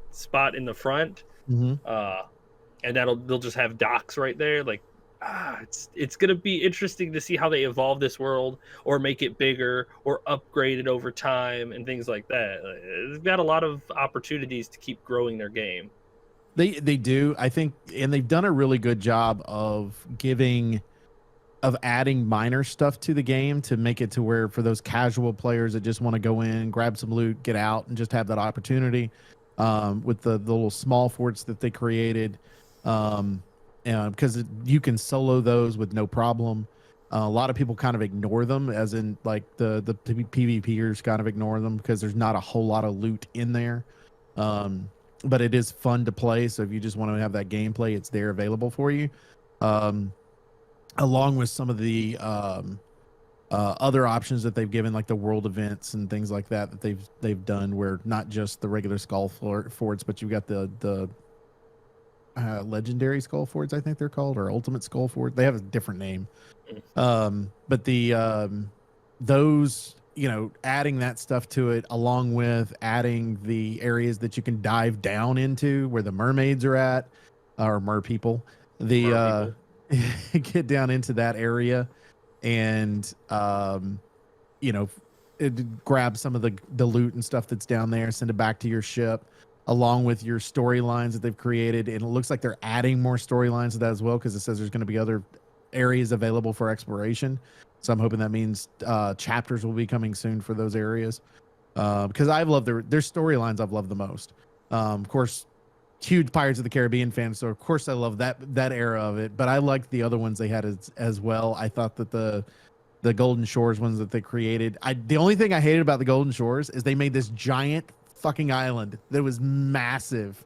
Speaker 1: spot in the front. And they'll just have docks right there. Like, it's gonna be interesting to see how they evolve this world or make it bigger or upgrade it over time and things like that. They've got a lot of opportunities to keep growing their game.
Speaker 2: They do, I think, and they've done a really good job of adding minor stuff to the game to make it to where for those casual players that just want to go in, grab some loot, get out, and just have that opportunity. With the little small forts that they created. Because you can solo those with no problem. A lot of people kind of ignore them, as in like the PvPers kind of ignore them because there's not a whole lot of loot in there. But it is fun to play. So if you just want to have that gameplay, it's there available for you. Along with some of the other options that they've given, like the world events and things like that they've done, where not just the regular skull forts, but you've got the legendary skull forts, I think they're called, or ultimate skull fort. They have a different name. But those, adding that stuff to it, along with adding the areas that you can dive down into where the mermaids are at, or mer people, get down into that area and grab some of the loot and stuff that's down there, send it back to your ship, along with your storylines that they've created. And it looks like they're adding more storylines to that as well, because it says there's going to be other areas available for exploration. So I'm hoping that means chapters will be coming soon for those areas, because I've loved their storylines. I've loved the most. Of course, huge Pirates of the Caribbean fan, so of course I love that era of it. But I liked the other ones they had as well. I thought that the Golden Shores ones that they created, the only thing I hated about the Golden Shores is they made this giant fucking island that was massive,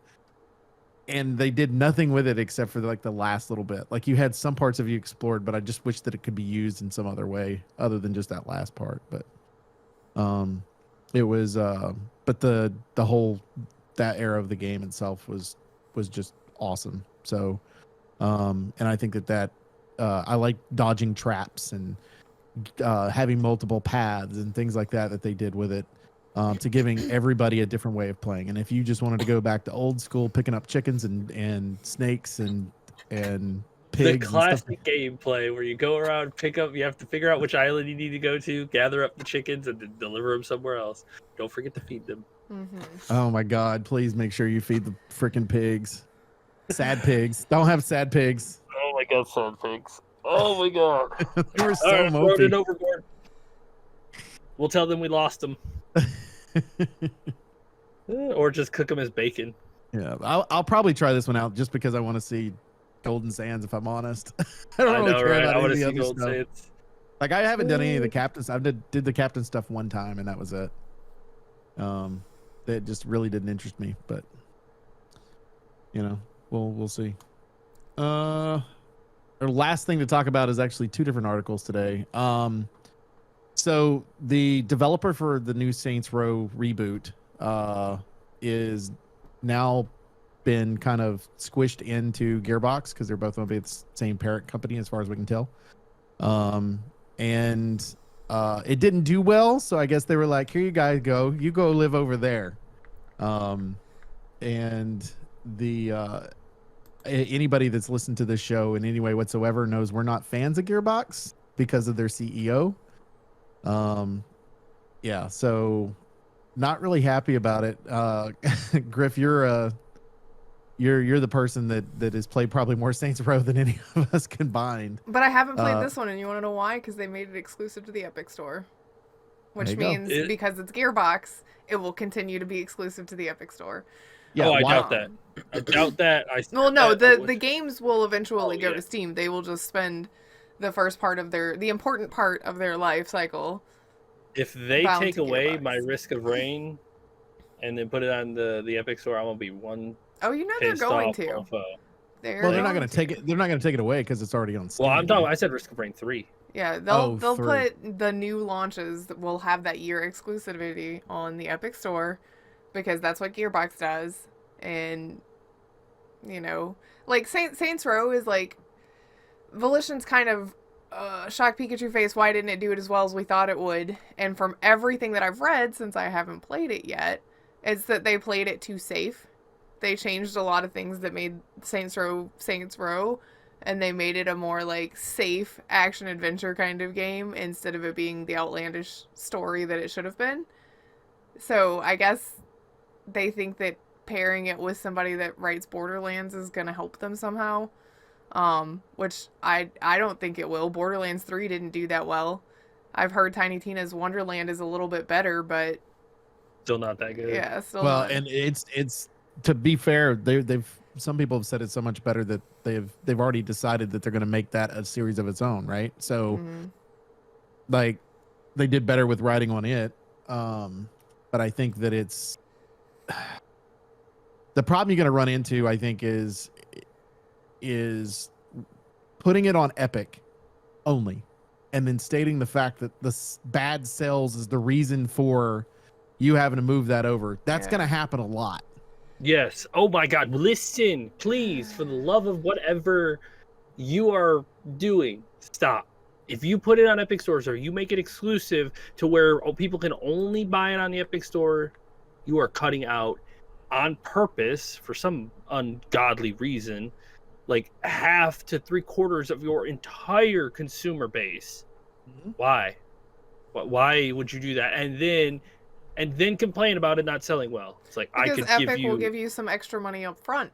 Speaker 2: and they did nothing with it except for like the last little bit. Like, you had some parts of you explored, but I just wish that it could be used in some other way other than just that last part. But it was but the whole that era of the game itself was just awesome. So and I think that I like dodging traps and having multiple paths and things like that they did with it, to giving everybody a different way of playing. And if you just wanted to go back to old school, picking up chickens and snakes and pigs,
Speaker 1: the classic gameplay where you go around, pick up, you have to figure out which island you need to go to, gather up the chickens, and then deliver them somewhere else. Don't forget to feed them.
Speaker 2: Oh my God! Please make sure you feed the freaking pigs. Sad pigs. Don't have sad pigs.
Speaker 1: Oh my God, sad pigs. Oh my God.
Speaker 2: They were so
Speaker 1: All right, throw it
Speaker 2: mopey.
Speaker 1: overboard. We'll tell them we lost them. Or just cook them as bacon.
Speaker 2: Yeah, I'll probably try this one out just because I want to see Golden Sands. If I'm honest, I don't really care about
Speaker 1: I want
Speaker 2: any
Speaker 1: to
Speaker 2: of
Speaker 1: see
Speaker 2: the other
Speaker 1: Gold
Speaker 2: stuff.
Speaker 1: Sands.
Speaker 2: Like I haven't done any of the captains. I did the captain stuff one time, and that was it. That just really didn't interest me. But we'll see. Our last thing to talk about is actually two different articles today. So the developer for the new Saints Row reboot is now been kind of squished into Gearbox because they're both going to be the same parent company as far as we can tell. And it didn't do well, so I guess they were like, here you guys go. You go live over there. And the anybody that's listened to this show in any way whatsoever knows we're not fans of Gearbox because of their CEO. Yeah, so not really happy about it. Griff, you're the person that has played probably more Saints Row than any of us combined.
Speaker 3: But I haven't played this one, and you want to know why? Because they made it exclusive to the Epic Store. Which means because it's Gearbox, it will continue to be exclusive to the Epic Store.
Speaker 2: Yeah,
Speaker 1: I doubt that. I doubt that.
Speaker 3: The games will eventually go to Steam. They will just spend the important part of their life cycle.
Speaker 1: If they take away my Risk of Rain and then put it on the Epic Store, I'm gonna be one.
Speaker 3: Oh, they're going to.
Speaker 2: They're not going to take it. They're not going to take it away because it's already on Steam.
Speaker 1: Well, I'm talking. I said Risk of Rain 3.
Speaker 3: Yeah, they'll put the new launches that will have that year exclusivity on the Epic Store because that's what Gearbox does. And like Saints Row is like Volition's kind of shock Pikachu face. Why didn't it do it as well as we thought it would? And from everything that I've read, since I haven't played it yet, it's that they played it too safe. They changed a lot of things that made Saints Row, and they made it a more like safe action adventure kind of game instead of it being the outlandish story that it should have been. So I guess they think that pairing it with somebody that writes Borderlands is going to help them somehow. Which I don't think it will. Borderlands 3 didn't do that well. I've heard Tiny Tina's Wonderland is a little bit better, but
Speaker 1: still not that good.
Speaker 3: Yeah, still
Speaker 2: well,
Speaker 3: not.
Speaker 2: And it's to be fair, they've some people have said it's so much better that they've already decided that they're going to make that a series of its own, right? So, like, they did better with writing on it, but I think that it's the problem you're going to run into. I think is putting it on Epic only, and then stating the fact that the bad sales is the reason for you having to move that over. That's going to happen a lot.
Speaker 1: Yes. Oh my God. Listen, please, for the love of whatever you are doing, stop. If you put it on Epic Stores or you make it exclusive to where people can only buy it on the Epic Store, you are cutting out on purpose for some ungodly reason, like half to 3/4 of your entire consumer base. Why? Why would you do that? And then complain about it not selling well. It's like,
Speaker 3: because
Speaker 1: I could
Speaker 3: Epic
Speaker 1: give you...
Speaker 3: will give you some extra money up front.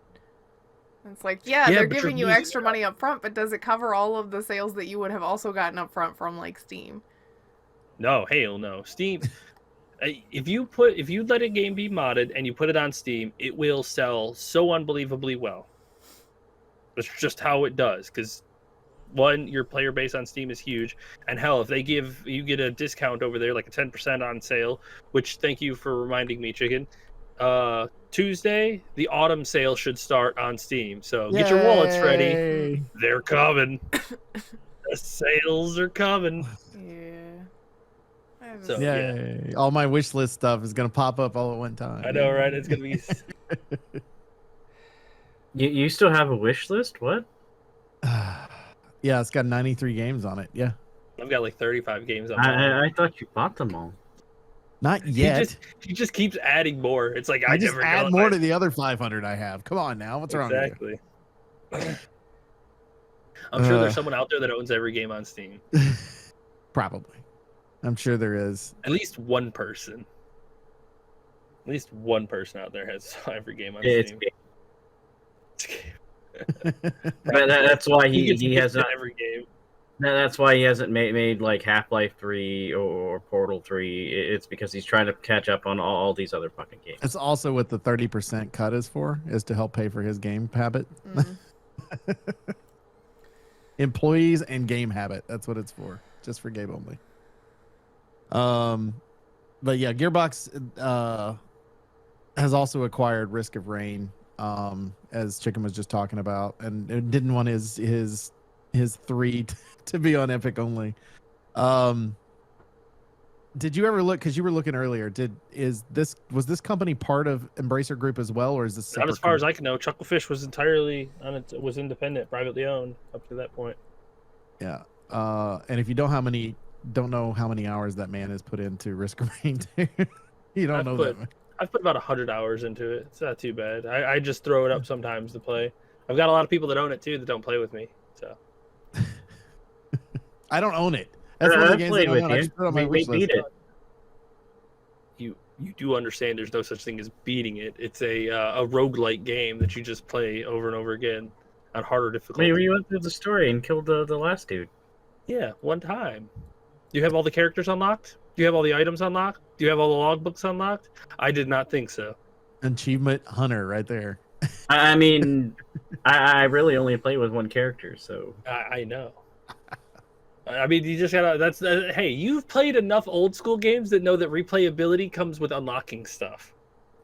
Speaker 3: It's like, they're giving you extra money up front, but does it cover all of the sales that you would have also gotten up front from like Steam?
Speaker 1: No, hell no. Steam, if you let a game be modded and you put it on Steam, it will sell so unbelievably well. That's just how it does. Because one, your player base on Steam is huge, and hell, if you get a discount over there, like a 10% on sale, which thank you for reminding me, Chicken. Tuesday, the autumn sale should start on Steam, so get your wallets ready. They're coming. The sales are coming.
Speaker 3: Yeah.
Speaker 2: So, all my wish list stuff is gonna pop up all at one time.
Speaker 1: I know, right? It's gonna be.
Speaker 4: You still have a wish list? What?
Speaker 2: Yeah, it's got 93 games on it. Yeah.
Speaker 1: I've got like 35 games on mine.
Speaker 4: I thought you bought them all.
Speaker 2: Not yet.
Speaker 1: He just keeps adding more. It's like
Speaker 2: I just
Speaker 1: never
Speaker 2: add
Speaker 1: go,
Speaker 2: more to the other 500 I have. Come on now. What's wrong with you?
Speaker 1: Exactly. I'm sure there's someone out there that owns every game on Steam.
Speaker 2: Probably. I'm sure there is.
Speaker 1: At least one person. At least one person out there has every game on
Speaker 4: It's
Speaker 1: Steam.
Speaker 4: But that's why he hasn't
Speaker 1: every game.
Speaker 4: That's why he hasn't made like Half-Life 3 or Portal 3. It's because he's trying to catch up on all these other fucking games.
Speaker 2: It's also what the 30% cut is for, is to help pay for his game habit. Employees and game habit. That's what it's for. Just for game only. But yeah, Gearbox has also acquired Risk of Rain, as Chicken was just talking about, and it didn't want his 3 to be on Epic only. Did you ever look, because you were looking earlier, was this company part of Embracer Group as well, or is this
Speaker 1: not as far as I can know? Chucklefish was entirely was independent, privately owned up to that point.
Speaker 2: Yeah. And if you don't know how many hours that man has put into Risk of Rain, you don't know that.
Speaker 1: I've put about 100 hours into it. It's not too bad. I just throw it up sometimes to play. I've got a lot of people that own it too that don't play with me. So
Speaker 2: I don't own it. That's one of the games I don't own. I just put it on my wish list.
Speaker 1: You do understand there's no such thing as beating it. It's a roguelike game that you just play over and over again on harder difficulty.
Speaker 4: Maybe you went through the story and killed the last dude.
Speaker 1: Yeah, one time. Do you have all the characters unlocked? Do you have all the items unlocked? Do you have all the logbooks unlocked? I did not think so.
Speaker 2: Achievement hunter right there.
Speaker 4: I mean, I really only play with one character, so
Speaker 1: I know. I mean, you just gotta. Hey, you've played enough old school games that know that replayability comes with unlocking stuff.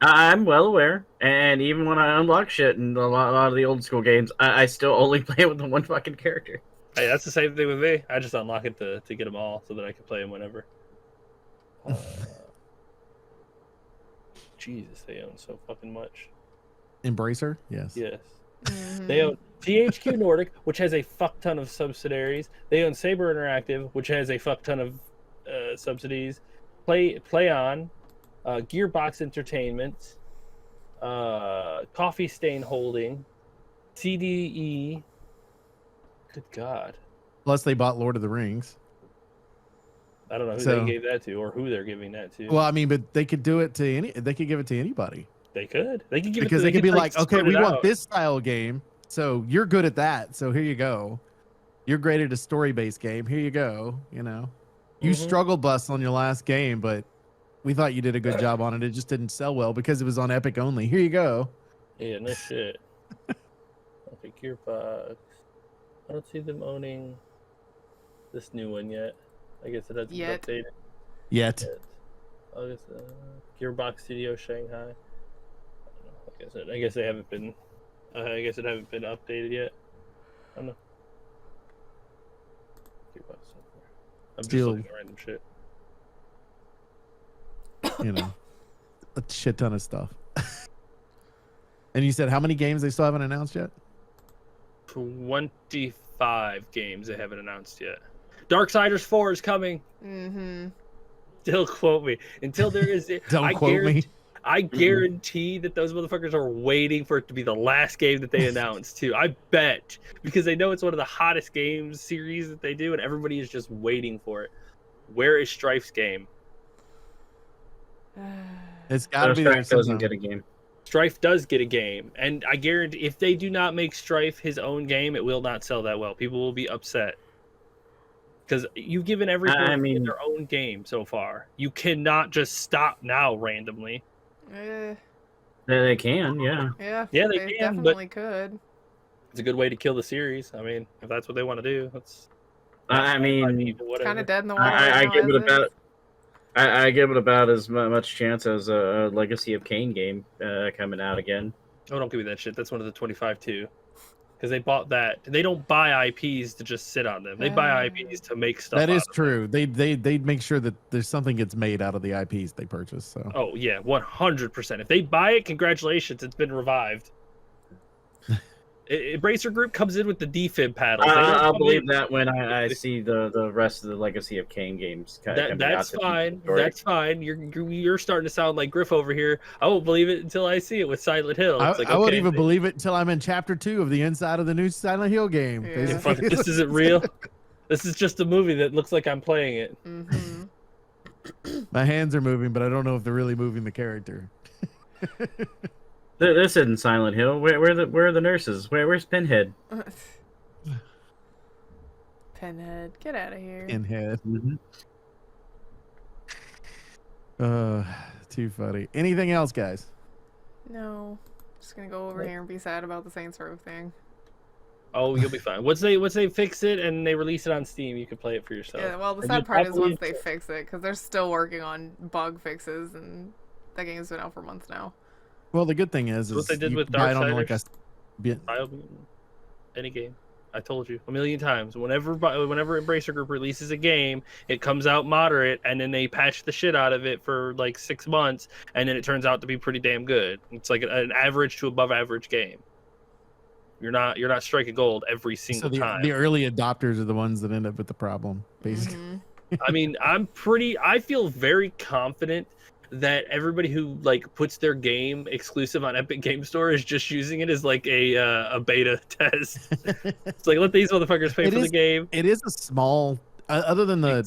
Speaker 4: I'm well aware, and even when I unlock shit in a lot of the old school games, I still only play with the one fucking character.
Speaker 1: Hey, that's the same thing with me. I just unlock it to get them all so that I can play them whenever. Jesus, they own so fucking much.
Speaker 2: Embracer? Yes.
Speaker 1: Yes. They own THQ Nordic, which has a fuck ton of subsidiaries. They own Saber Interactive, which has a fuck ton of subsidies. PlayOn, Gearbox Entertainment, Coffee Stain Holding, CDE. Good God.
Speaker 2: Plus, they bought Lord of the Rings.
Speaker 1: I don't know who they gave that to or who they're giving that to.
Speaker 2: Well, I mean, but they could do it to any. They could give it to anybody.
Speaker 1: They could. They could give
Speaker 2: because
Speaker 1: it to,
Speaker 2: they could be like, okay, we want
Speaker 1: out.
Speaker 2: this style game, so you're good at that. So here you go. You're great at a story-based game. Here you go. You know, you struggle bus on your last game, but we thought you did a good job on it. It just didn't sell well because it was on Epic only. Here you go.
Speaker 1: Yeah, no shit. Okay, Gearbox. I don't see them owning this new one yet. I guess it hasn't been updated.
Speaker 2: Yet.
Speaker 1: August, Gearbox Studio Shanghai. I guess they haven't been. I guess it haven't been updated yet. I don't know. Gearbox software. I'm just looking at random shit.
Speaker 2: You know, a shit ton of stuff. And you said how many games they still haven't announced yet?
Speaker 1: 25 games they haven't announced yet. Darksiders 4 is coming. Still quote me. Until there is...
Speaker 2: Don't quote me.
Speaker 1: I guarantee that those motherfuckers are waiting for it to be the last game that they announce, too. I bet. Because they know it's one of the hottest games series that they do, and everybody is just waiting for it. Where is Strife's game?
Speaker 2: It's got to be there.
Speaker 4: Strife doesn't get a game.
Speaker 1: Strife does get a game, and I guarantee if they do not make Strife his own game, it will not sell that well. People will be upset. Because you've given everyone their own game so far. You cannot just stop now randomly.
Speaker 4: They can, yeah.
Speaker 3: Yeah,
Speaker 1: they can,
Speaker 3: definitely could.
Speaker 1: It's a good way to kill the series. I mean, if that's what they want to do, that's.
Speaker 4: I mean,
Speaker 3: it's kind of dead in the water.
Speaker 4: I give it about. I give it about as much chance as a Legacy of Kain game coming out again.
Speaker 1: Oh, don't give me that shit. That's one of the 25 too. Because they bought that. They don't buy IPs to just sit on them. They buy IPs to make stuff.
Speaker 2: That is true. They make sure that there's something gets made out of the IPs they purchase. So.
Speaker 1: Oh yeah, 100%. If they buy it, congratulations, it's been revived. Embracer Group comes in with the defib paddles.
Speaker 4: I'll believe that when I see the rest of the Legacy of Kain games coming out.
Speaker 1: That's fine. That's fine. You're starting to sound like Griff over here. I won't believe it until I see it with Silent Hill. It's like,
Speaker 2: I won't even believe it until I'm in chapter 2 of the inside of the new Silent Hill game.
Speaker 3: Yeah.
Speaker 1: This isn't real. This is just a movie that looks like I'm playing it.
Speaker 3: Mm-hmm.
Speaker 2: My hands are moving, but I don't know if they're really moving the character.
Speaker 4: This isn't Silent Hill. Where are the nurses? Where's Pinhead?
Speaker 3: Pinhead, get out of here.
Speaker 2: Pinhead.
Speaker 4: Mm-hmm.
Speaker 2: Too funny. Anything else, guys?
Speaker 3: No, just gonna go over here and be sad about the Saints Row thing.
Speaker 1: Oh, you'll be fine. Once they fix it and they release it on Steam, you can play it for yourself.
Speaker 3: Yeah, well, the sad part is once they fix it, because they're still working on bug fixes, and that game's been out for months now.
Speaker 2: Well, the good thing is
Speaker 1: what they did with Darksiders. Any game. I told you a million times. Whenever Embracer Group releases a game, it comes out moderate, and then they patch the shit out of it for like 6 months, and then it turns out to be pretty damn good. It's like an average to above average game. You're not striking gold every single time.
Speaker 2: The early adopters are the ones that end up with the problem, basically.
Speaker 3: Mm-hmm.
Speaker 1: I mean, I feel very confident that everybody who like puts their game exclusive on Epic Game Store is just using it as like a beta test. It's like, let these motherfuckers pay for the game.
Speaker 2: It is a small, other than the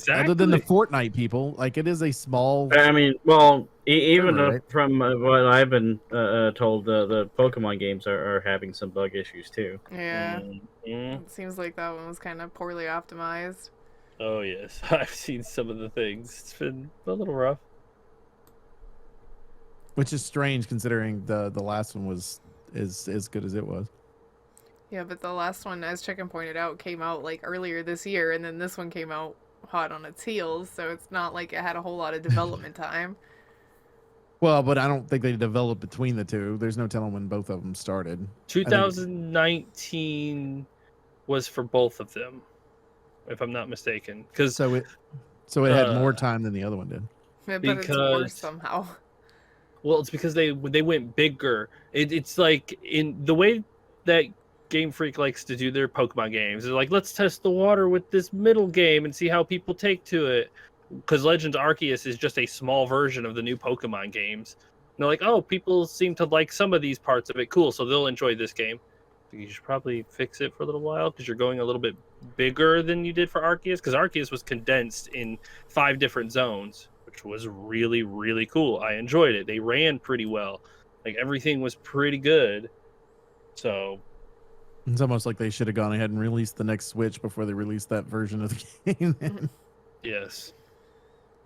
Speaker 2: Fortnite people, like it is a small.
Speaker 4: I mean, well, even
Speaker 2: right?
Speaker 4: from what I've been told, the Pokemon games are having some bug issues too.
Speaker 3: Yeah,
Speaker 1: Mm-hmm.
Speaker 3: it seems like that one was kind of poorly optimized.
Speaker 1: Oh yes, I've seen some of the things. It's been a little rough.
Speaker 2: Which is strange considering the last one was as good as it was.
Speaker 3: Yeah, but the last one, as Chicken pointed out, came out like earlier this year, and then this one came out hot on its heels, so it's not like it had a whole lot of development time.
Speaker 2: Well, but I don't think they developed between the two. There's no telling when both of them started.
Speaker 1: 2019 was for both of them, if I'm not mistaken.
Speaker 2: So it had more time than the other one did.
Speaker 3: But it's worse somehow.
Speaker 1: Well, it's because they went bigger. It's like in the way that Game Freak likes to do their Pokemon games. They're like, let's test the water with this middle game and see how people take to it. Because Legends Arceus is just a small version of the new Pokemon games. And they're like, oh, people seem to like some of these parts of it. Cool, so they'll enjoy this game. You should probably fix it for a little while because you're going a little bit bigger than you did for Arceus. Because Arceus was condensed in 5 different zones, which was really, really cool. I enjoyed it. They ran pretty well. Like, everything was pretty good. So
Speaker 2: it's almost like they should have gone ahead and released the next Switch before they released that version of the game.
Speaker 1: yes.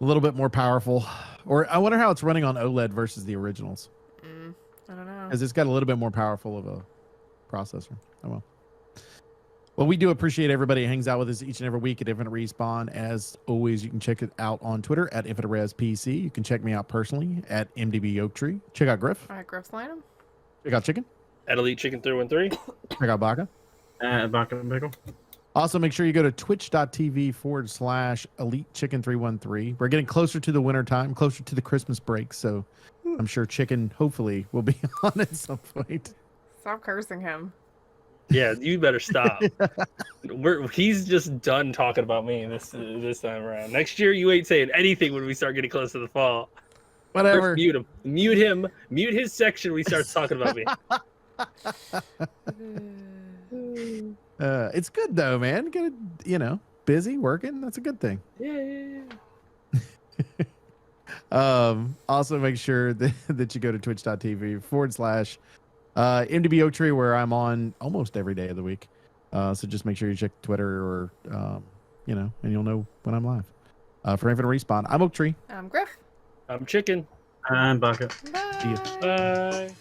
Speaker 2: A little bit more powerful. Or I wonder how it's running on OLED versus the originals.
Speaker 3: I don't know.
Speaker 2: Because it's got a little bit more powerful of a processor. Oh well. Well, we do appreciate everybody who hangs out with us each and every week at Infinite Respawn. As always, you can check it out on Twitter at InfiniteResPC. You can check me out personally at MDB Oaktree. Check out Griff.
Speaker 3: All right, Griff's Lanham.
Speaker 2: Check out Chicken.
Speaker 1: At Elite Chicken 313.
Speaker 2: Check out Baka.
Speaker 4: Baka and Pickle.
Speaker 2: Also, make sure you go to twitch.tv/EliteChicken313. We're getting closer to the winter time, closer to the Christmas break, so I'm sure Chicken hopefully will be on at some point.
Speaker 3: Stop cursing him.
Speaker 1: Yeah, you better stop. He's just done talking about me this time around. Next year, you ain't saying anything when we start getting close to the fall.
Speaker 2: Whatever.
Speaker 1: First, mute him. Mute him. Mute his section when he starts talking about me.
Speaker 2: It's good though, man. Good, busy working. That's a good thing.
Speaker 1: Yeah.
Speaker 2: Also, make sure that you go to twitch.tv/MDB Oaktree, where I'm on almost every day of the week. So just make sure you check Twitter or, and you'll know when I'm live. For Infinite Respawn, I'm Oaktree.
Speaker 3: I'm Griff.
Speaker 1: I'm Chicken.
Speaker 4: I'm Baka.
Speaker 3: Bye.
Speaker 2: See ya.
Speaker 1: Bye.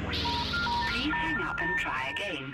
Speaker 5: Please hang up and try again.